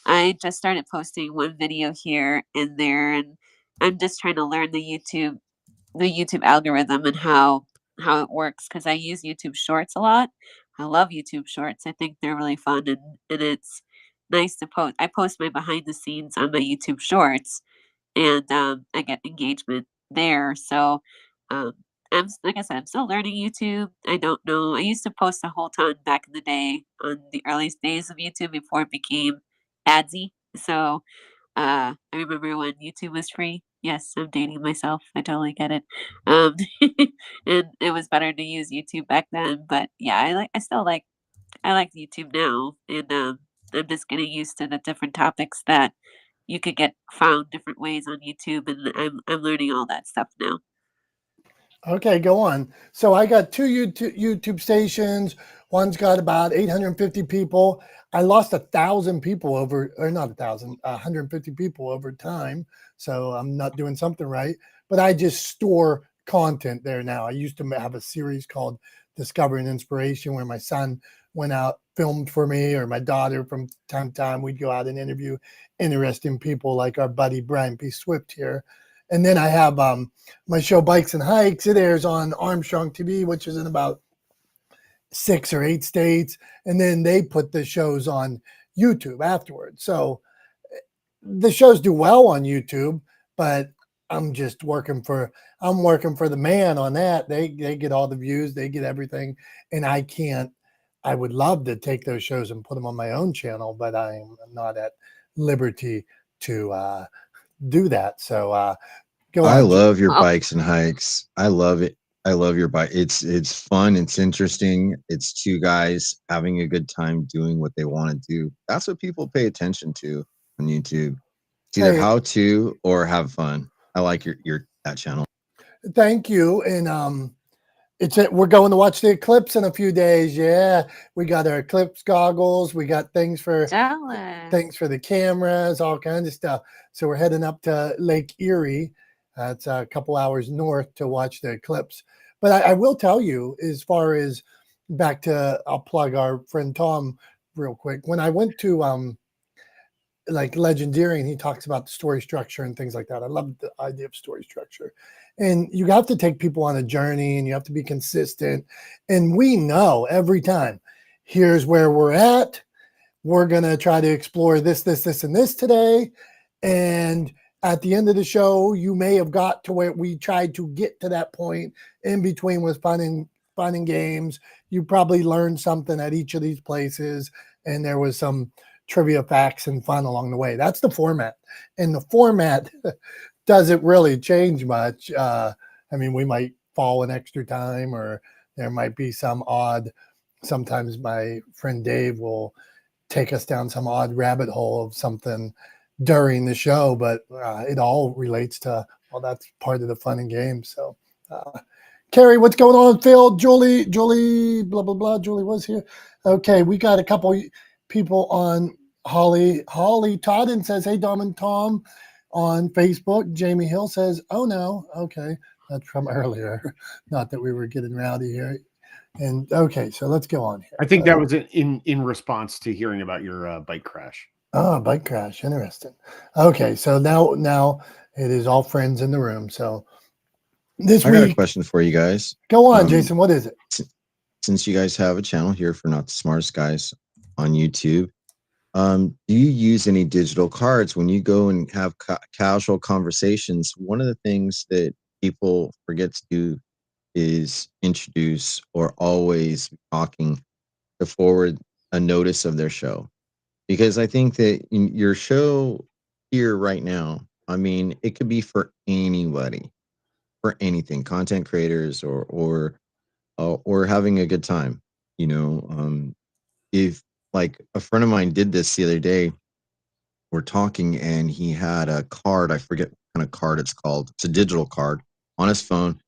I just started posting one video here and there, and I'm just trying to learn the YouTube algorithm and how it works, because I use YouTube Shorts a lot. I love YouTube Shorts. I think they're really fun, and it's nice to post. I post my behind the scenes on my YouTube Shorts, and I get engagement there. So like I said, I'm still learning YouTube. I don't know. I used to post a whole ton back in the day on the earliest days of YouTube before it became adsy. So I remember when YouTube was free. Yes, I'm dating myself. I totally get it. Um, and it was better to use YouTube back then. But yeah, I like YouTube now, and I'm just getting used to the different topics that you could get found different ways on YouTube, and I'm learning all that stuff now. Okay, go on. So I got two YouTube stations. One's got about 850 people. I lost 1,000 people over, or not 1,000, 150 people over time. So I'm not doing something right. But I just store content there now. I used to have a series called Discovery and Inspiration where my son went out, filmed for me, or my daughter from time to time. We'd go out and interview interesting people like our buddy Brian P. Swift here. And then I have my show Bikes and Hikes. It airs on Armstrong TV, which is in about 6 or 8 states. And then they put the shows on YouTube afterwards. So the shows do well on YouTube, but I'm working for the man on that. They get all the views, they get everything. And I would love to take those shows and put them on my own channel, but I'm not at liberty to do that. So go on. I love your Oh. bikes and hikes. I love it. I love your bike. It's fun. It's interesting. It's two guys having a good time doing what they want to do. That's what people pay attention to on YouTube. It's either Hey. how to or have fun. I like your that channel. Thank you. And we're going to watch the eclipse in a few days. Yeah, we got our eclipse goggles. We got things for the cameras, all kinds of stuff. So we're heading up to Lake Erie. It's a couple hours north to watch the eclipse. But I will tell you, as far as I'll plug our friend Tom real quick. When I went to like Legendary, and he talks about the story structure and things like that. I love the idea of story structure. And you have to take people on a journey, and you have to be consistent. And we know every time, here's where we're at. We're going to try to explore this, and this today. And at the end of the show, you may have got to where we tried to get to that point. In between was fun and games. You probably learned something at each of these places. And there was some trivia, facts, and fun along the way. That's the format. And the format doesn't really change much. I mean, we might fall in extra time, or there might be some sometimes my friend Dave will take us down some odd rabbit hole of something during the show, but it all relates to, well, that's part of the fun and games. So Carrie, what's going on? Phil, Julie, blah, blah, blah. Julie was here. Okay, we got a couple people on. Holly Todden says, hey, Dom and Tom on Facebook. Jamie Hill says, oh, no. Okay, that's from earlier. Not that we were getting rowdy here. And okay, so let's go on here. I think that was in response to hearing about your bike crash. Oh, bike crash. Interesting. Okay, so now it is all friends in the room. So this I week, got a question for you guys. Go on, Jason. What is it? Since you guys have a channel here for Not the Smartest Guys on YouTube, Do you use any digital cards when you go and have casual conversations? One of the things that people forget to do is introduce or always talking to forward a notice of their show. Because I think that your show here right now, I mean, it could be for anybody, for anything, content creators or having a good time. You know, if like a friend of mine did this the other day, we're talking and he had a card. I forget what kind of card it's called. It's a digital card on his phone.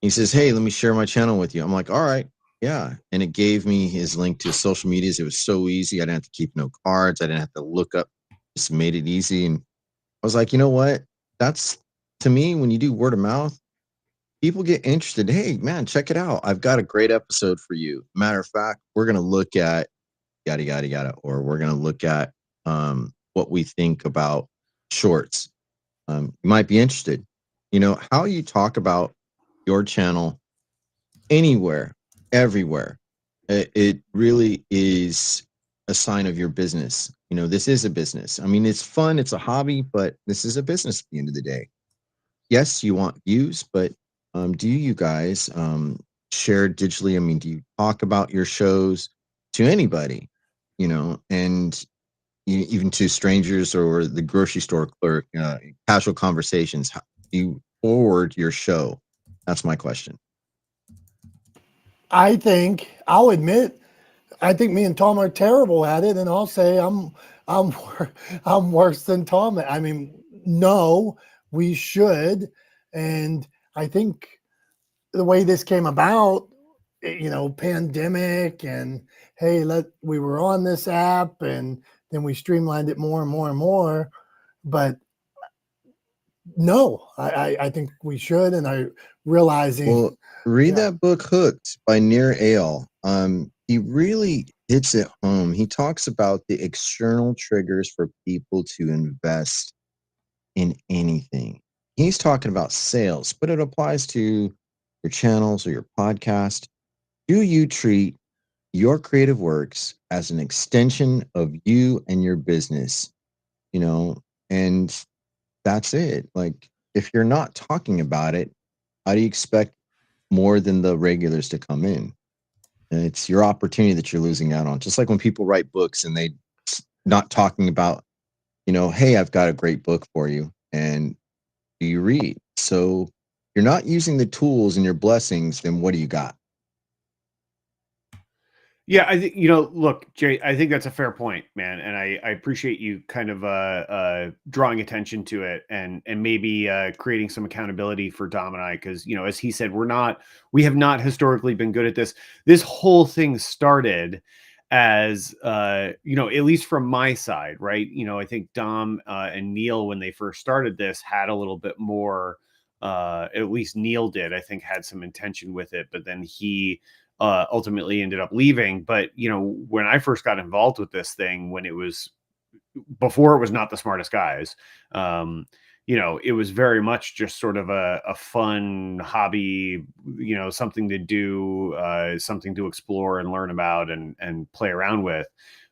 He says, "Hey, let me share my channel with you." I'm like, "All right, yeah." And it gave me his link to social medias. It was so easy. I didn't have to keep no cards. I didn't have to look up. Just made it easy. And I was like, you know what? That's to me, when you do word of mouth, people get interested. Hey, man, check it out. I've got a great episode for you. Matter of fact, we're going to look at yada, yada, yada, or we're going to look at what we think about shorts. You might be interested. You know, how you talk about your channel anywhere, everywhere. It really is a sign of your business. You know, this is a business. I mean, it's fun, it's a hobby, but this is a business at the end of the day. Yes, you want views, but do you guys share digitally? I mean, do you talk about your shows to anybody, you know, and even to strangers or the grocery store clerk, casual conversations? How do you forward your show? That's my question. I'll admit, I think me and Tom are terrible at it, and I'll say I'm I'm worse than Tom. I mean, no, we should, and I think the way this came about, you know, pandemic, and hey, we were on this app, and then we streamlined it more and more and more. But no, I think we should, and I realizing. Well, read Yeah. that book Hooked by Nir Eyal. He really hits it home. He talks about the external triggers for people to invest in anything. He's talking about sales, but it applies to your channels or your podcast. Do you treat your creative works as an extension of you and your business? You know, and that's it. Like, if you're not talking about it, how do you expect more than the regulars to come in? And it's your opportunity that you're losing out on. Just like when people write books and they not talking about, you know, hey, I've got a great book for you. And do you read? So you're not using the tools and your blessings, then what do you got? Yeah, I think, you know, look, Jay, I think that's a fair point, man. And I appreciate you kind of drawing attention to it and maybe creating some accountability for Dom and I, because, you know, as he said, we have not historically been good at this. This whole thing started as you know, at least from my side, right? You know, I think Dom and Neil, when they first started this, had a little bit more, at least Neil did, I think, had some intention with it, but then he ultimately ended up leaving. But, you know, when I first got involved with this thing, when it was before it was not the smartest guys, you know, it was very much just sort of a fun hobby, you know, something to do, something to explore and learn about and play around with.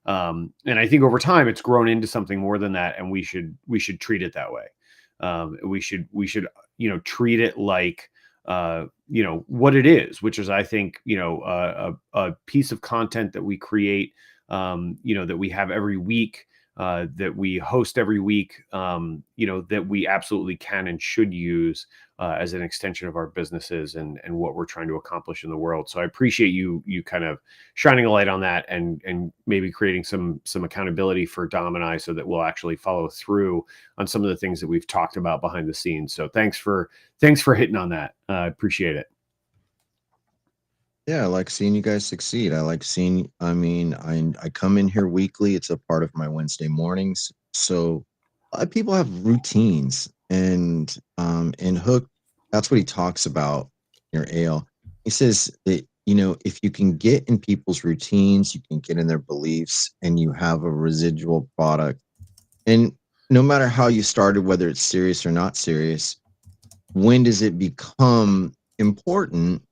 And I think over time it's grown into something more than that. And we should treat it that way. We should, you know, treat it like, you know, what it is, which is, I think, you know, a piece of content that we create, you know, that we have every week, that we host every week, you know, that we absolutely can and should use as an extension of our businesses and what we're trying to accomplish in the world. So I appreciate you kind of shining a light on that and maybe creating some accountability for Dom and I, so that we'll actually follow through on some of the things that we've talked about behind the scenes. So thanks for hitting on that. I appreciate it. Yeah, I like seeing you guys succeed. I like seeing, I mean, I come in here weekly. It's a part of my Wednesday mornings. So a lot of people have routines, and in Hook, that's what he talks about near Ale. He says that, you know, if you can get in people's routines, you can get in their beliefs, and you have a residual product. And no matter how you started, whether it's serious or not serious, when does it become important,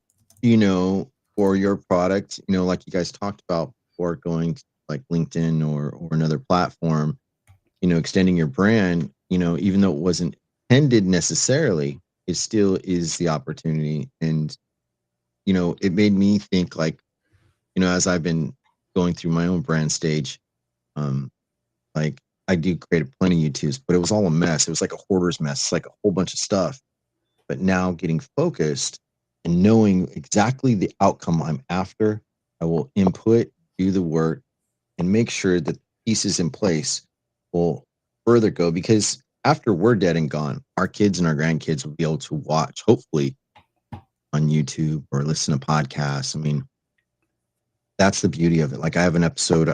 you know, for your product, you know, like you guys talked about before, going like LinkedIn or another platform, extending your brand, even though it wasn't intended necessarily, it still is the opportunity. And, it made me think like, as I've been going through my own brand stage, like I do create plenty of YouTubes, but it was all a mess. It was like a hoarder's mess. It's like a whole bunch of stuff. But now getting focused and knowing exactly the outcome I'm after, I will input, do the work, and make sure that the pieces in place will further go. Because after we're dead and gone, our kids and our grandkids will be able to watch, hopefully, on YouTube or listen to podcasts. I mean, that's the beauty of it. Like I have an episode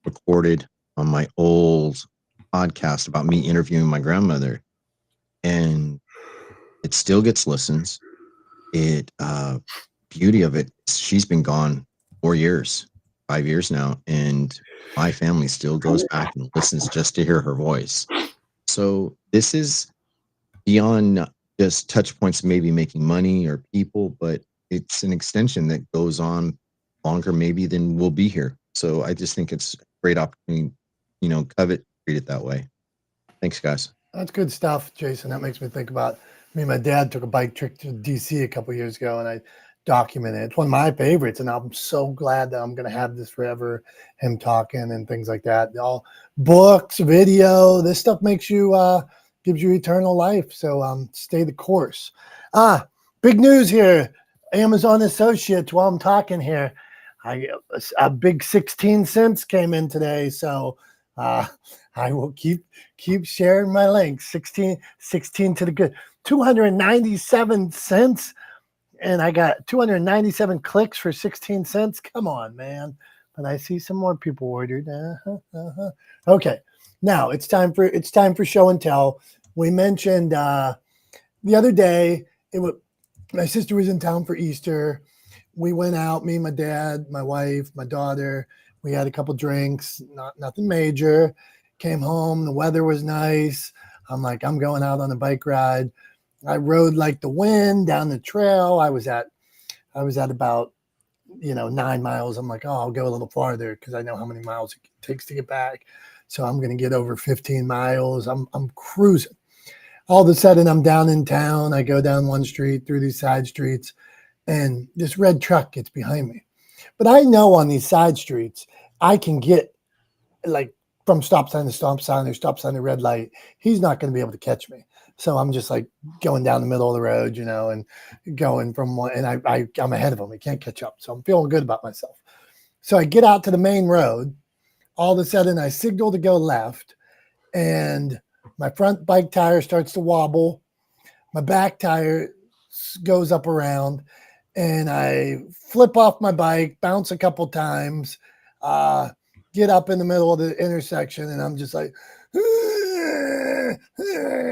recorded on my old podcast about me interviewing my grandmother, and it still gets listens. Beauty of it, she's been gone 4 years, 5 years now, and my family still goes back and listens just to hear her voice. So this is beyond just touch points, maybe making money or people, but it's an extension that goes on longer maybe than we'll be here. So I just think it's a great opportunity, covet, treat it that way. Thanks, guys. That's good stuff, Jason. That makes me think about me and my dad took a bike trip to DC a couple years ago, and I documented it. It's one of my favorites, and I'm so glad that I'm going to have this forever, him talking and things like that. All books, video, this stuff makes you, gives you eternal life. So stay the course. Big news here. Amazon Associates, while I'm talking here, a big 16 cents came in today. So I will keep sharing my links. 16 to the good. 297 cents. And I got 297 clicks for 16 cents. Come on, man. But I see some more people ordered. Okay. Now it's time for show and tell. We mentioned the other day, my sister was in town for Easter. We went out, me, my dad, my wife, my daughter. We had a couple drinks, nothing major. Came home, the weather was nice. I'm like, I'm going out on a bike ride. I rode like the wind down the trail. I was at about 9 miles. I'm like, oh, I'll go a little farther because I know how many miles it takes to get back. So I'm going to get over 15 miles. I'm cruising. All of a sudden, I'm down in town. I go down one street through these side streets, and this red truck gets behind me. But I know on these side streets, I can get like from stop sign to stop sign or stop sign to red light. He's not going to be able to catch me. So I'm just like going down the middle of the road, and going from one, and I'm ahead of him. He can't catch up. So I'm feeling good about myself. So I get out to the main road. All of a sudden I signal to go left, and my front bike tire starts to wobble. My back tire goes up around, and I flip off my bike, bounce a couple times, get up in the middle of the intersection, and I'm just like,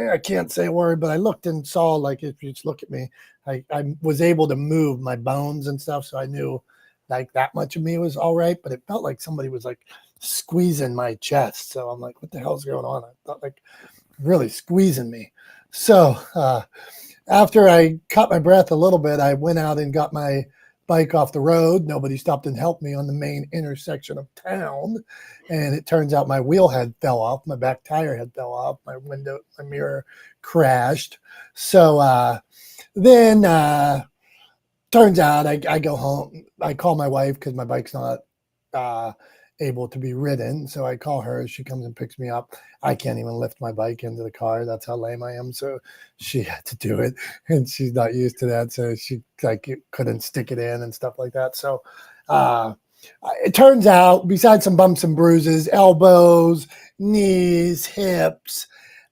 I can't say a word, but I looked and saw, like, if you just look at me, I was able to move my bones and stuff. So I knew like that much of me was all right, but it felt like somebody was like squeezing my chest. So I'm like, what the hell's going on? I felt like really squeezing me. So after I caught my breath a little bit, I went out and got my bike off the road. Nobody stopped and helped me on the main intersection of town. And it turns out my wheel had fell off. My back tire had fell off. My mirror crashed. So then turns out I go home. I call my wife because my bike's not able to be ridden. So I call her. She comes and picks me up. I can't even lift my bike into the car. That's how lame I am. So she had to do it, and she's not used to that. So she couldn't stick it in and stuff like that. So it turns out, besides some bumps and bruises, elbows, knees, hips,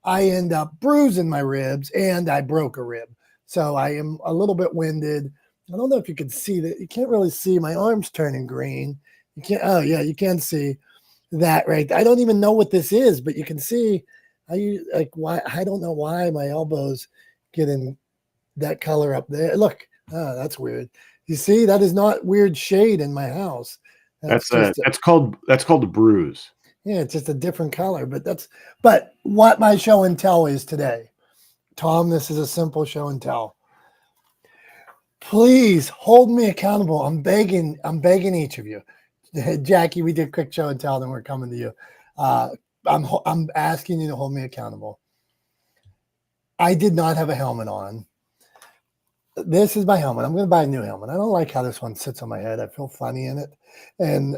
I end up bruising my ribs, and I broke a rib. So I am a little bit winded. I don't know if you can see that. You can't really see my arms turning green. You can't. Oh yeah, you can see that right. I don't even know what this is, but you can see. Why? I don't know why my elbows getting that color up there. Look, that's weird. You see, that is not weird shade in my house. That's called a bruise. Yeah, it's just a different color. But what my show and tell is today, Tom. This is a simple show and tell. Please hold me accountable. I'm begging each of you. Jackie, we did quick show and tell, then we're coming to you. I'm asking you to hold me accountable. I did not have a helmet on. This is my helmet. I'm going to buy a new helmet. I don't like how this one sits on my head. I feel funny in it, and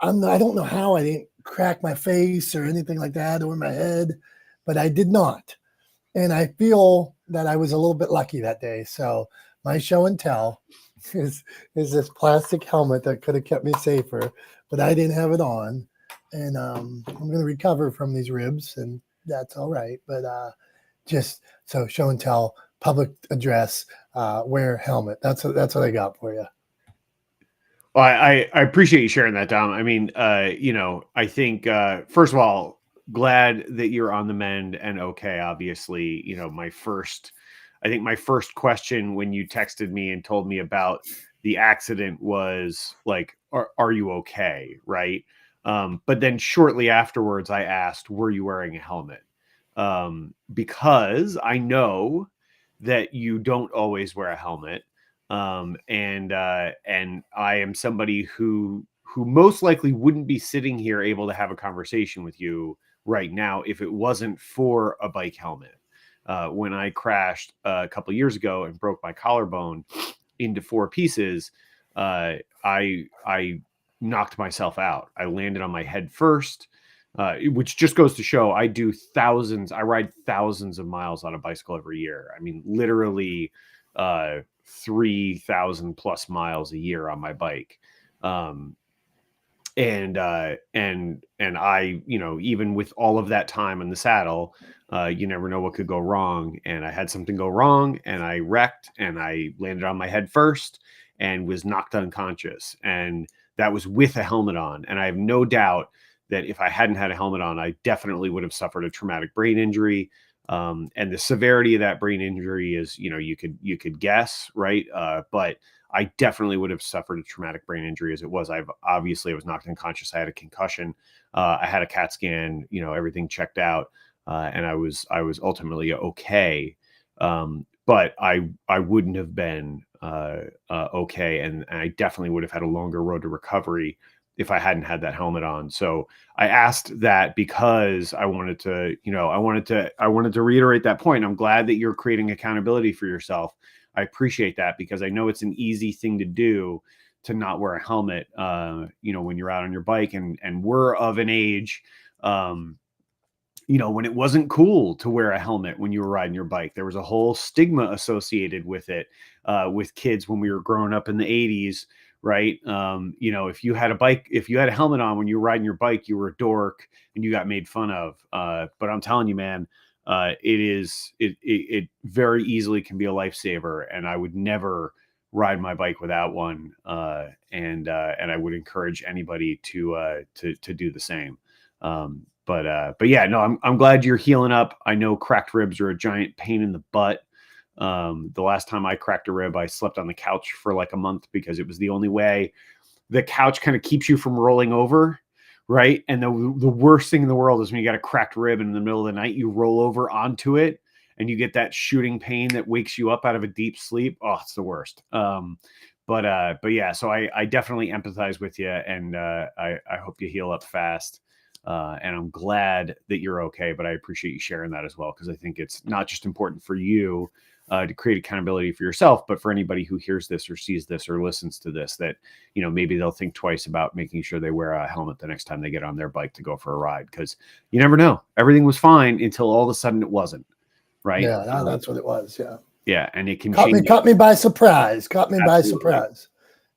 I don't know how I didn't crack my face or anything like that or my head, but I did not. And I feel that I was a little bit lucky that day. So my show and tell is this plastic helmet that could have kept me safer, but I didn't have it on. And I'm going to recover from these ribs, and that's all right. But just so show and tell, public address, wear helmet. That's what I got for you. Well, I appreciate you sharing that, Dom. I mean, I think, first of all, glad that you're on the mend and okay. Obviously, my first question when you texted me and told me about the accident was like, are you okay? Right. But then shortly afterwards, I asked, were you wearing a helmet? Because I know that you don't always wear a helmet. And I am somebody who most likely wouldn't be sitting here able to have a conversation with you right now if it wasn't for a bike helmet. When I crashed a couple of years ago and broke my collarbone into 4 pieces, I knocked myself out. I landed on my head first, which just goes to show I ride thousands of miles on a bicycle every year. I mean, literally 3,000 plus miles a year on my bike. And I, even with all of that time in the saddle, you never know what could go wrong. And I had something go wrong, and I wrecked, and I landed on my head first and was knocked unconscious. And that was with a helmet on. And I have no doubt that if I hadn't had a helmet on, I definitely would have suffered a traumatic brain injury. And the severity of that brain injury is, you could guess, right? But I definitely would have suffered a traumatic brain injury as it was. I was knocked unconscious. I had a concussion. I had a CAT scan, everything checked out. And I was ultimately okay. But I wouldn't have been okay. And I definitely would have had a longer road to recovery if I hadn't had that helmet on. So I asked that because I wanted to reiterate that point. I'm glad that you're creating accountability for yourself. I appreciate that because I know it's an easy thing to do to not wear a helmet, when you're out on your bike, and we're of an age, when it wasn't cool to wear a helmet when you were riding your bike. There was a whole stigma associated with it, with kids when we were growing up in the 80s. Right. If you had a helmet on when you were riding your bike, you were a dork and you got made fun of. But I'm telling you, man, it very easily can be a lifesaver, and I would never ride my bike without one. And I would encourage anybody to do the same. But yeah, no, I'm glad you're healing up. I know cracked ribs are a giant pain in the butt. The last time I cracked a rib, I slept on the couch for like a month because it was the only way. The couch kind of keeps you from rolling over, right? And the worst thing in the world is when you got a cracked rib and in the middle of the night, you roll over onto it and you get that shooting pain that wakes you up out of a deep sleep. Oh, it's the worst. But yeah, so I definitely empathize with you, and I hope you heal up fast. And I'm glad that you're okay, but I appreciate you sharing that as well, because I think it's not just important for you to create accountability for yourself, but for anybody who hears this or sees this or listens to this, that, maybe they'll think twice about making sure they wear a helmet the next time they get on their bike to go for a ride. Because you never know. Everything was fine until all of a sudden it wasn't. Right. Yeah, that's what it was. Yeah. Yeah. And it can caught me by surprise. By surprise.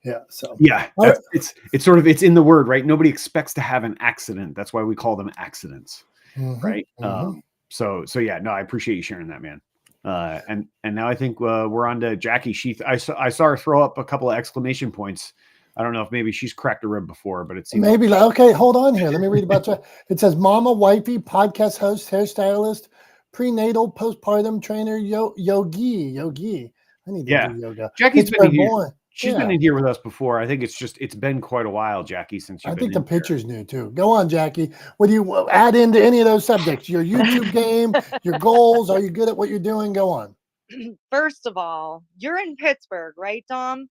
Yeah. So yeah, it's in the word, right? Nobody expects to have an accident. That's why we call them accidents. Mm-hmm, right. Mm-hmm. So yeah, no, I appreciate you sharing that, man. And now I think we're on to Jackie. I saw her throw up a couple of exclamation points. I don't know if maybe she's cracked a rib before, but it seems maybe okay. Hold on here. Let me read about that. It says mama, wifey, podcast host, hairstylist, prenatal, postpartum trainer, yogi. I need to do yoga. Jackie's been here. She's been in here with us before. I think it's been quite a while, Jackie, since you've been in. I think the picture's new too. Go on, Jackie. What do you add into any of those subjects? Your YouTube game, your goals? Are you good at what you're doing? Go on. First of all, you're in Pittsburgh, right, Dom?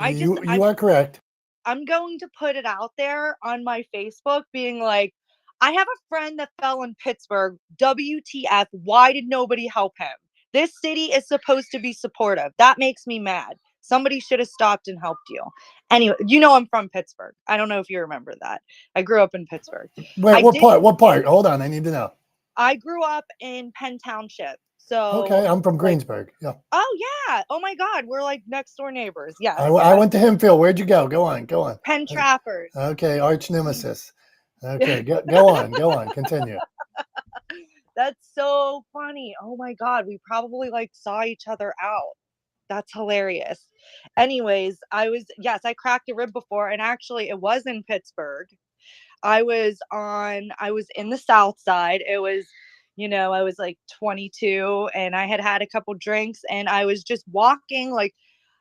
You are correct. I'm going to put it out there on my Facebook being like, I have a friend that fell in Pittsburgh. WTF? Why did nobody help him? This city is supposed to be supportive. That makes me mad. Somebody should have stopped and helped you. Anyway, I'm from Pittsburgh. I don't know if you remember that. I grew up in Pittsburgh. Wait, what part? What part? Hold on, I need to know. I grew up in Penn Township. So Okay, I'm from Greensburg. Yeah. Oh yeah. Oh my God, we're like next door neighbors. Yes. I went to Hempfield. Where'd you go? Go on. Penn Trafford. Okay, arch nemesis. Okay, go on. Continue. That's so funny. Oh my God, we probably like saw each other out. That's hilarious. Anyways, I cracked a rib before, and actually it was in Pittsburgh. I was in the South Side. It was, I was like 22 and I had a couple drinks, and I was just walking. Like,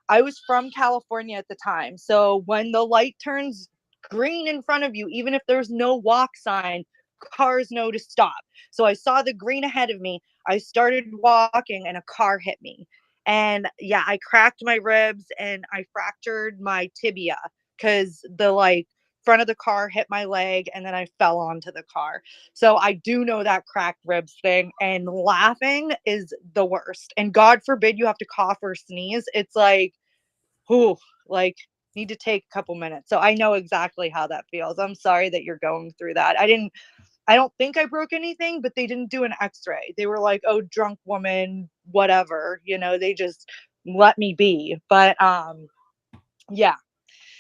I was from California at the time. So when the light turns green in front of you, even if there's no walk sign, cars know to stop. So I saw the green ahead of me. I started walking and a car hit me. And yeah, I cracked my ribs and I fractured my tibia because the front of the car hit my leg and then I fell onto the car. So I do know that cracked ribs thing, and laughing is the worst. And God forbid you have to cough or sneeze. It's like, need to take a couple minutes. So I know exactly how that feels. I'm sorry that you're going through that. I don't think I broke anything, but they didn't do an x-ray. They were like, oh, drunk woman, whatever, they just let me be. But yeah.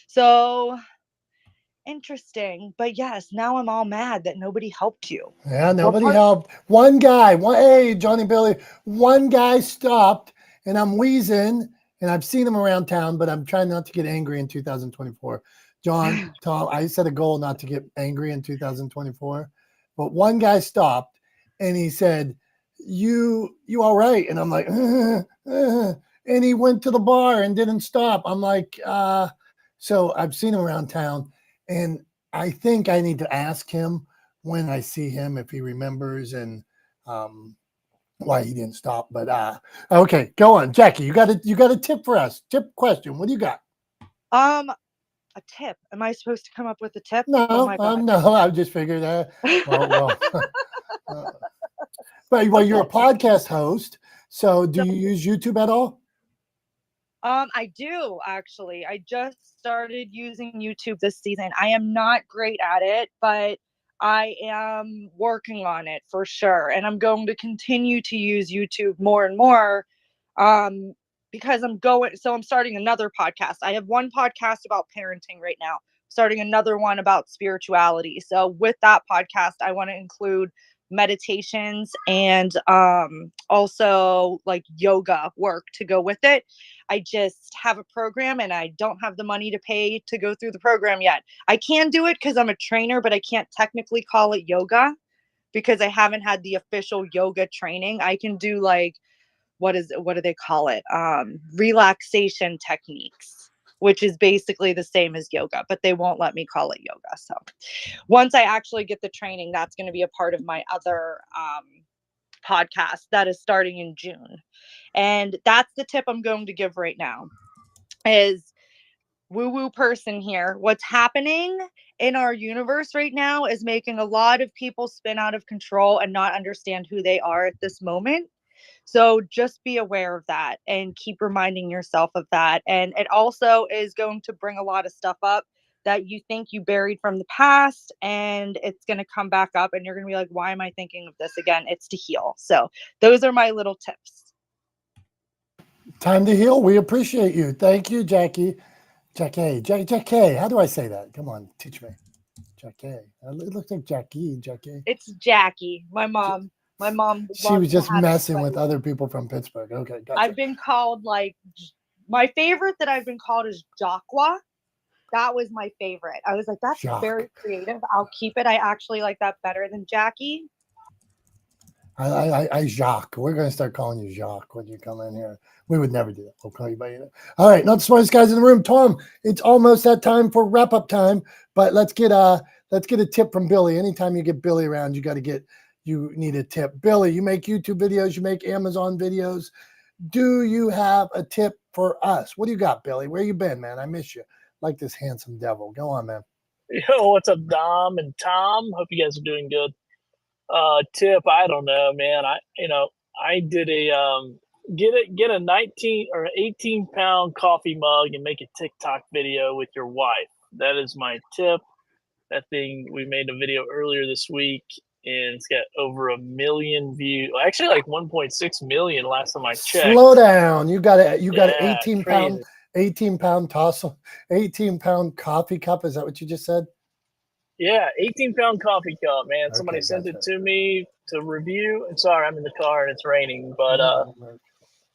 So interesting. But yes, now I'm all mad that nobody helped you. Yeah, nobody helped. One guy, hey, Johnny Billy, one guy stopped, and I'm wheezing, and I've seen him around town, but I'm trying not to get angry in 2024. John, Tom, I set a goal not to get angry in 2024, but one guy stopped, and he said, you all right? And I'm like, and he went to the bar and didn't stop. I'm like, so I've seen him around town, and I think I need to ask him when I see him if he remembers and why he didn't stop. But okay, go on, Jackie. You got a tip for us? Tip question. What do you got? A tip. Am I supposed to come up with a tip? No, oh my God. No. I just figured that. Well, you're a podcast host, so do you use YouTube at all? I do actually. I just started using YouTube this season. I am not great at it, but I am working on it for sure. And I'm going to continue to use YouTube more and more because I'm starting another podcast. I have one podcast about parenting right now, starting another one about spirituality. So with that podcast, I want to include meditations and also like yoga work to go with it. I just have a program and I don't have the money to pay to go through the program yet. I can do it because I'm a trainer, but I can't technically call it yoga because I haven't had the official yoga training. I can do what do they call it? Relaxation techniques, which is basically the same as yoga, but they won't let me call it yoga. So once I actually get the training, that's going to be a part of my other podcast that is starting in June. And that's the tip I'm going to give right now is woo-woo person here. What's happening in our universe right now is making a lot of people spin out of control and not understand who they are at this moment. So just be aware of that and keep reminding yourself of that. And it also is going to bring a lot of stuff up that you think you buried from the past, and it's going to come back up and you're going to be like, why am I thinking of this again? It's to heal. So those are my little tips. Time to heal. We appreciate you. Thank you, Jackie. Jackie. How do I say that? Come on, teach me. Jackie. It looks like Jackie. It's Jackie. My mom. She was just messing with other people from Pittsburgh. Okay, gotcha. I've been called my favorite that I've been called is Jacqua. That was my favorite. I was like, that's very creative. I'll keep it. I actually like that better than Jackie. I Jacques. We're going to start calling you Jacques when you come in here. We would never do that. We'll call you by your name. All right, not the smartest guys in the room. Tom, it's almost that time for wrap up time. But let's get a tip from Billy. Anytime you get Billy around, you need a tip. Billy, you make YouTube videos, you make Amazon videos. Do you have a tip for us? What do you got, Billy? Where you been, man? I miss you. like this handsome devil. Go on, man. Yo, what's up, Dom and Tom? Hope you guys are doing good. Tip, I don't know, man. I did a get a 19 or 18-pound coffee mug and make a TikTok video with your wife. That is my tip. That thing, we made a video earlier this week, and it's got over 1 million views. Actually, like 1.6 million last time I checked. Slow down. You got an Yeah, 18-pound, crazy. 18-pound toss, 18-pound coffee cup. Is that what you just said? Yeah, 18-pound coffee cup, man. Okay, Somebody sent it gotcha. to me to review. And sorry, I'm in the car and it's raining, but Mm-hmm.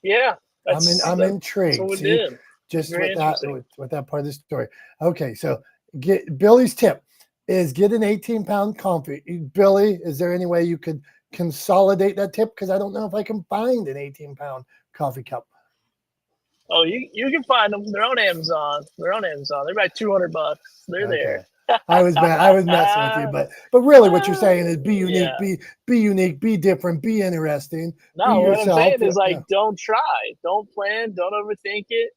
yeah, I'm that's intrigued. what we See, did. just Very interesting. with that part of the story. Okay, so get Billy's tip is get an 18-pound coffee. Billy, is there any way you could consolidate that tip? Because I don't know if I can find an 18-pound coffee cup. Oh, you can find them. They're on Amazon. They're about $200. They're there. I was messing with you, but really, what you're saying is be unique, Yeah. be unique, be different, be interesting. No, be what I'm yourself. saying is Yeah. don't try, don't plan, don't overthink it.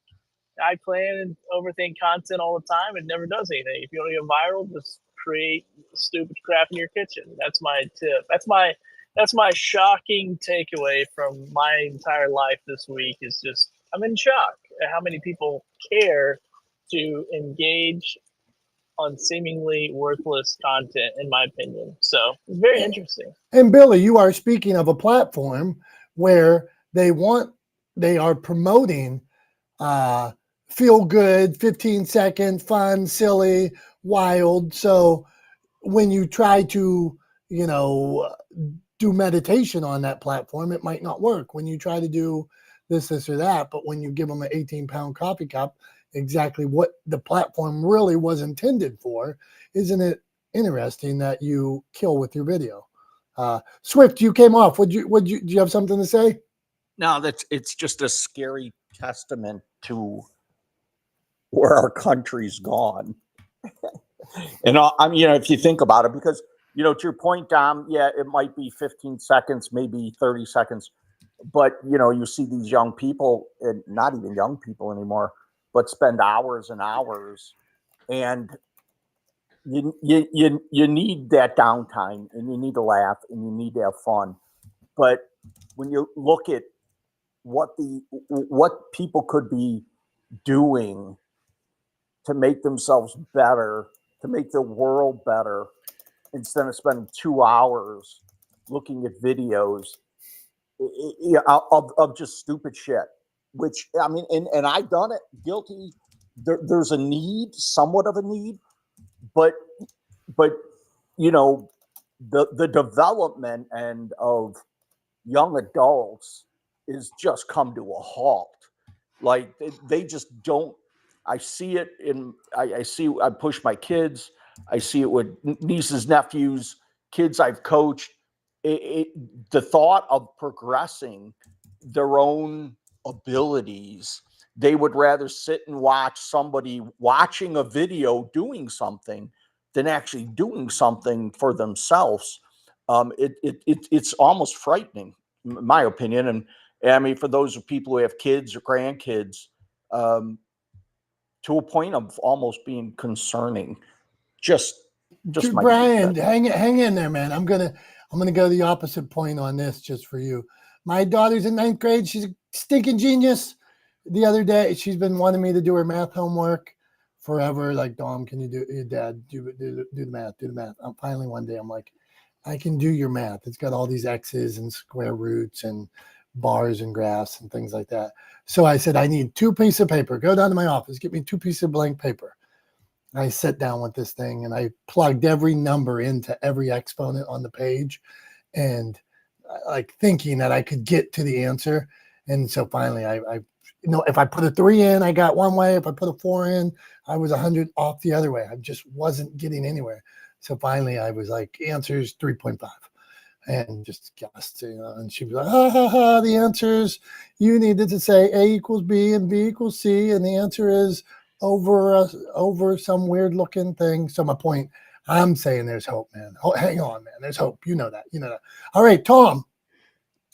I plan and overthink content all the time. It never does anything. If you want to get viral, just create stupid crap in your kitchen. That's my tip. That's my shocking takeaway from my entire life this week. Is just I'm in shock at how many people care to engage on seemingly worthless content, in my opinion. So it's very interesting. And Billy, you are speaking of a platform where they are promoting feel good, 15-second, fun, silly, wild. So when you try to, do meditation on that platform, it might not work. When you try to do this or that, but when you give them an 18-pound coffee cup, exactly what the platform really was intended for, isn't it interesting that you kill with your video? Swift, you came off. Do you have something to say? No, it's just a scary testament to where our country's gone. And if you think about it, because to your point, Dom, yeah, it might be 15 seconds, maybe 30 seconds, but you see these young people, and not even young people anymore, but spend hours and hours, and you need that downtime, and you need to laugh, and you need to have fun. But when you look at what people could be doing to make themselves better, to make the world better, instead of spending 2 hours looking at videos of just stupid shit, which and I've done it, guilty. There's a need, somewhat of a need, but the development end of young adults is just come to a halt. Like they just don't. I see it I push my kids. I see it with nieces, nephews, kids I've coached. The thought of progressing their own abilities, they would rather sit and watch somebody watching a video doing something than actually doing something for themselves. It's almost frightening, in my opinion. And I mean, for those people who have kids or grandkids, to a point of almost being concerning. Just my Brian, hang in there, man. I'm gonna go the opposite point on this just for you. My daughter's in 9th grade. She's a stinking genius. The other day, she's been wanting me to do her math homework forever. Like, Dom, can you do? Dad, do the math. Do the math. Finally, one day, I'm like, I can do your math. It's got all these X's and square roots and bars and graphs and things like that. So I said, I need 2 pieces of paper. Go down to my office. Get me 2 pieces of blank paper. I sat down with this thing and I plugged every number into every exponent on the page, and like thinking that I could get to the answer. And so finally, I if I put a 3 in, I got one way. If I put a 4 in, I was 100 off the other way. I just wasn't getting anywhere. So finally, I was like, answer's 3.5. And just guessed, and she was like, ha, ha, ha, the answers, you needed to say A equals B and B equals C, and the answer is over some weird looking thing. So my point, I'm saying there's hope, man. Hang on, man. There's hope. You know that. All right, Tom,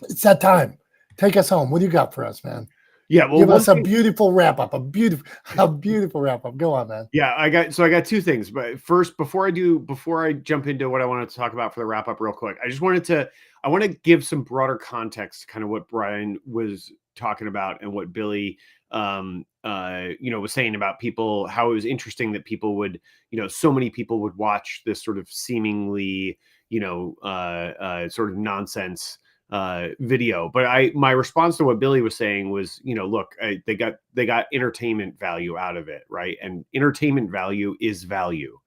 it's that time. Take us home. What do you got for us, man? Yeah, well, Give one us a thing- beautiful wrap up. A beautiful wrap up. Go on, man. Yeah, I got two things. But first, before I jump into what I wanted to talk about for the wrap up real quick, I want to give some broader context to kind of what Brian was talking about and what Billy was saying about people, how it was interesting that people would, so many people would watch this sort of seemingly, sort of nonsense video. But my response to what Billy was saying was, look, they got entertainment value out of it, right? And entertainment value is value.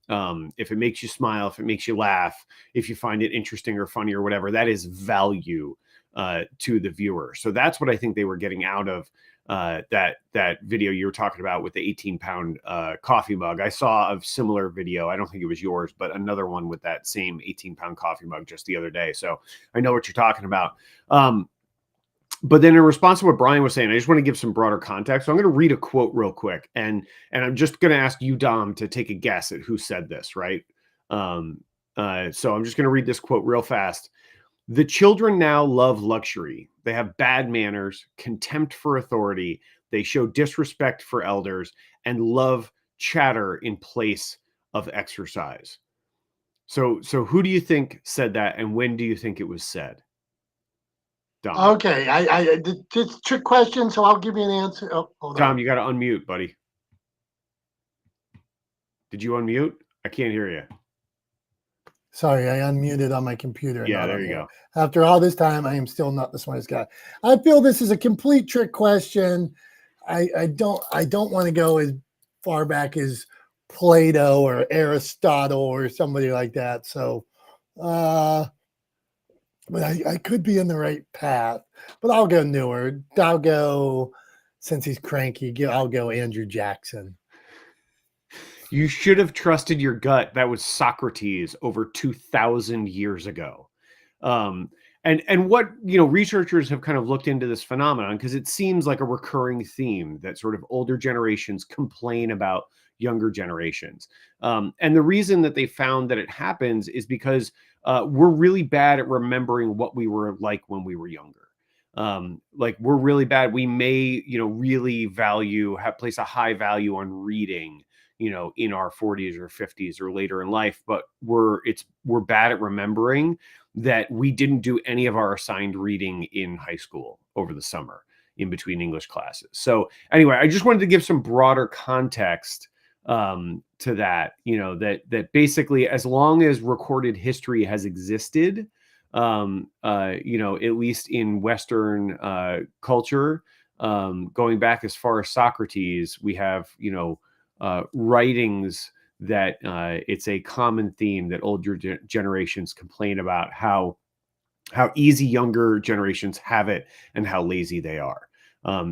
If it makes you smile, if it makes you laugh, if you find it interesting or funny or whatever, that is value to the viewer. So that's what I think they were getting out of that video you were talking about with the 18-pound coffee mug. I saw a similar video. I don't think it was yours, but another one with that same 18-pound coffee mug just the other day. So I know what you're talking about. But then in response to what Brian was saying, I just want to give some broader context. So I'm going to read a quote real quick, and I'm just going to ask you, Dom, to take a guess at who said this, right? So I'm just going to read this quote real fast. The children now love luxury. They have bad manners, contempt for authority. They show disrespect for elders and love chatter in place of exercise. So who do you think said that, and when do you think it was said? Dom. Okay, it's a trick question, so I'll give you an answer. Oh, hold Tom, on. you got to unmute, buddy. Did you unmute? I can't hear you. Sorry, I unmuted on my computer. Yeah, not there on you here. go. After all this time, I am still not the smartest guy. I feel this is a complete trick question. I don't want to go as far back as Plato or Aristotle or somebody like that. So, but I could be in the right path. But I'll go newer. I'll go, since he's cranky, I'll go Andrew Jackson. You should have trusted your gut. That was Socrates over 2,000 years ago. And what, researchers have kind of looked into this phenomenon, because it seems like a recurring theme that sort of older generations complain about younger generations. And the reason that they found that it happens is because we're really bad at remembering what we were like when we were younger. Like we're really bad. We may, really place a high value on reading, in our 40s or 50s or later in life, but we're bad at remembering that we didn't do any of our assigned reading in high school over the summer in between English classes. So anyway, I just wanted to give some broader context to that, that basically, as long as recorded history has existed, at least in Western culture, going back as far as Socrates, we have, writings that it's a common theme that older generations complain about how easy younger generations have it and how lazy they are.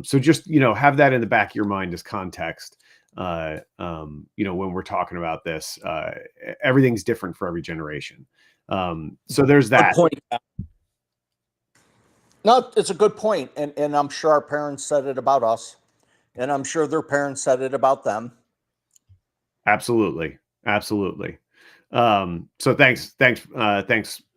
So just, have that in the back of your mind as context. When we're talking about this, everything's different for every generation. So there's that. Good point. No, it's a good point. And I'm sure our parents said it about us, and I'm sure their parents said it about them. Absolutely. So thanks,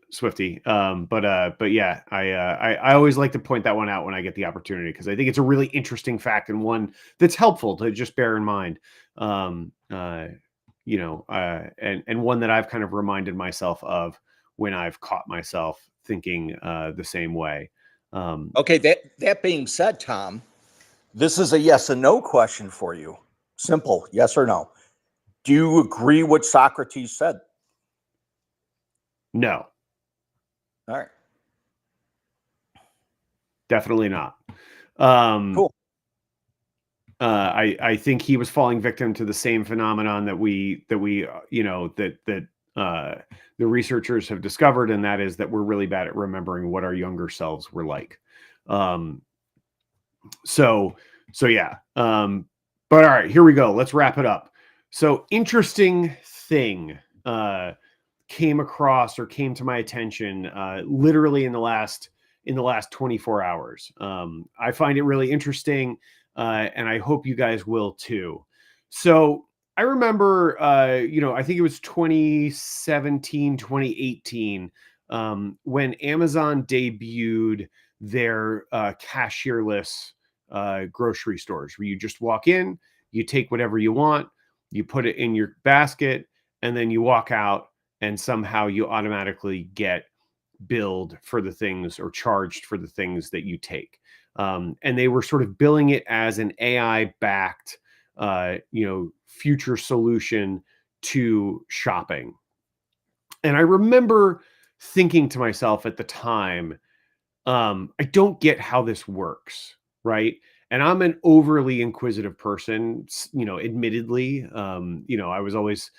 Swifty. But yeah, I always like to point that one out when I get the opportunity, because I think it's a really interesting fact and one that's helpful to just bear in mind. And one that I've kind of reminded myself of when I've caught myself thinking the same way. Okay, that being said, Tom, this is a yes and no question for you. Simple, yes or no. Do you agree what Socrates said? No. All right. Definitely not. Cool. I think he was falling victim to the same phenomenon that the researchers have discovered, and that is that we're really bad at remembering what our younger selves were like. So yeah. But all right, here we go. Let's wrap it up. So interesting thing came to my attention literally in the last 24 hours. I find it really interesting, and I hope you guys will too. So I remember, I think it was 2017, 2018, when Amazon debuted their cashierless grocery stores, where you just walk in, you take whatever you want, you put it in your basket, and then you walk out, and somehow you automatically get billed for the things or charged for the things that you take. And they were sort of billing it as an AI-backed, future solution to shopping. And I remember thinking to myself at the time, I don't get how this works, right? And I'm an overly inquisitive person, admittedly. I was always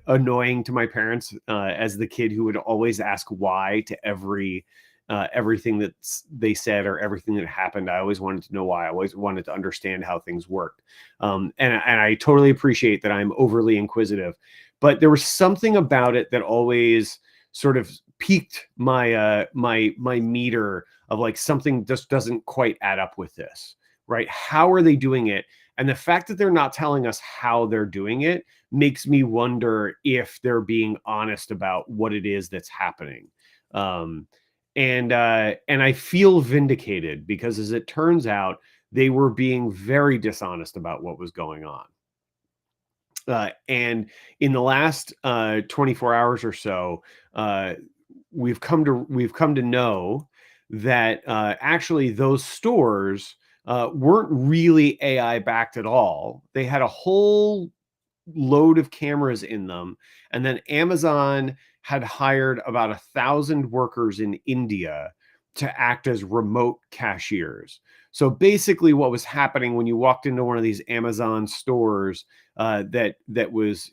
annoying to my parents as the kid who would always ask why to everything that they said or everything that happened. I always wanted to know why. I always wanted to understand how things worked. And I totally appreciate that I'm overly inquisitive, but there was something about it that always sort of piqued my my meter of like, something just doesn't quite add up with this, right? How are they doing it? And the fact that they're not telling us how they're doing it makes me wonder if they're being honest about what it is that's happening. And I feel vindicated, because as it turns out, they were being very dishonest about what was going on. And in the last 24 hours or so, we've come to know that actually those stores weren't really AI backed at all. They had a whole load of cameras in them, and then Amazon had hired about 1,000 workers in India to act as remote cashiers. So basically, what was happening when you walked into one of these Amazon stores that was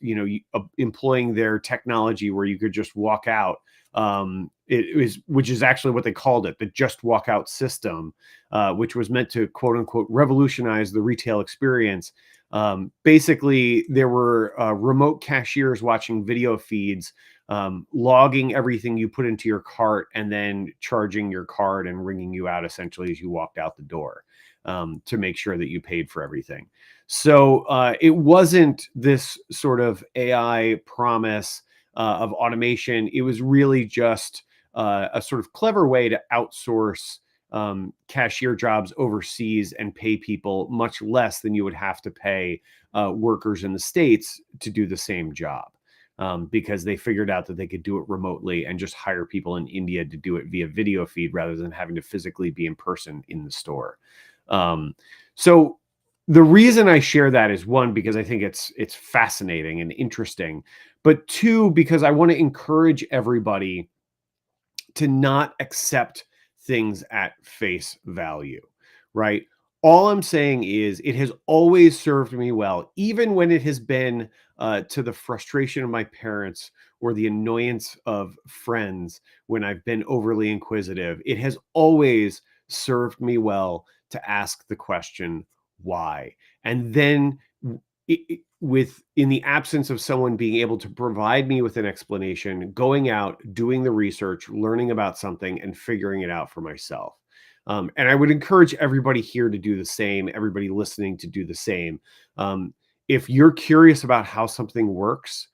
employing their technology, where you could just walk out, which is actually what they called it, the just walk out system, which was meant to quote unquote revolutionize the retail experience. Basically, there were remote cashiers watching video feeds, logging everything you put into your cart, and then charging your card and ringing you out essentially as you walked out the door, to make sure that you paid for everything. So it wasn't this sort of AI promise of automation. It was really just a sort of clever way to outsource cashier jobs overseas and pay people much less than you would have to pay workers in the States to do the same job, because they figured out that they could do it remotely and just hire people in India to do it via video feed rather than having to physically be in person in the store. So the reason I share that is, one, because I think it's fascinating and interesting, but two, because I want to encourage everybody to not accept things at face value, right? All I'm saying is, it has always served me well, even when it has been to the frustration of my parents or the annoyance of friends when I've been overly inquisitive. It has always served me well to ask the question, why? And then in the absence of someone being able to provide me with an explanation, going out, doing the research, learning about something, and figuring it out for myself. And I would encourage everybody here to do the same, everybody listening to do the same. If you're curious about how something works,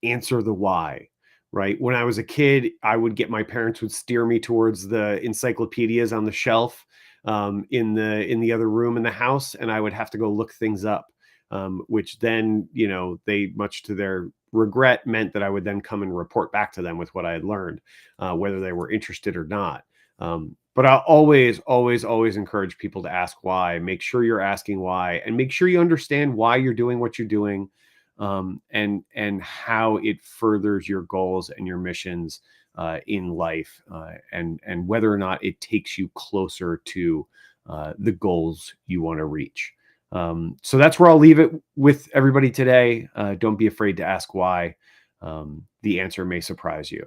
answer the why. Right? When I was a kid, my parents would steer me towards the encyclopedias on the shelf in the other room in the house, and I would have to go look things up. Which then, they, much to their regret, meant that I would then come and report back to them with what I had learned, whether they were interested or not. But I always, always, always encourage people to ask why. Make sure you're asking why, and make sure you understand why you're doing what you're doing, and how it furthers your goals and your missions in life, and whether or not it takes you closer to the goals you want to reach. So that's where I'll leave it with everybody today. Don't be afraid to ask why. The answer may surprise you.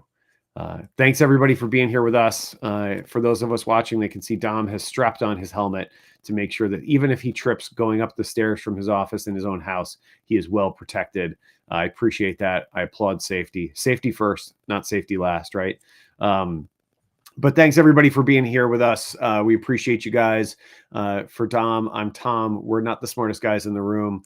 Thanks everybody for being here with us. For those of us watching, they can see Dom has strapped on his helmet to make sure that even if he trips going up the stairs from his office in his own house, he is well protected. I appreciate that. I applaud safety. Safety first, not safety last, right? But thanks everybody for being here with us. We appreciate you guys. For Dom, I'm Tom. We're not the smartest guys in the room.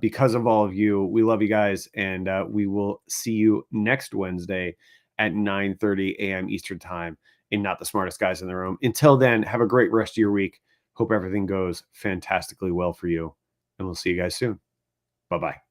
Because of all of you, we love you guys, and we will see you next Wednesday at 9:30 a.m. Eastern Time in Not the Smartest Guys in the Room. Until then, have a great rest of your week. Hope everything goes fantastically well for you, and we'll see you guys soon. Bye-bye.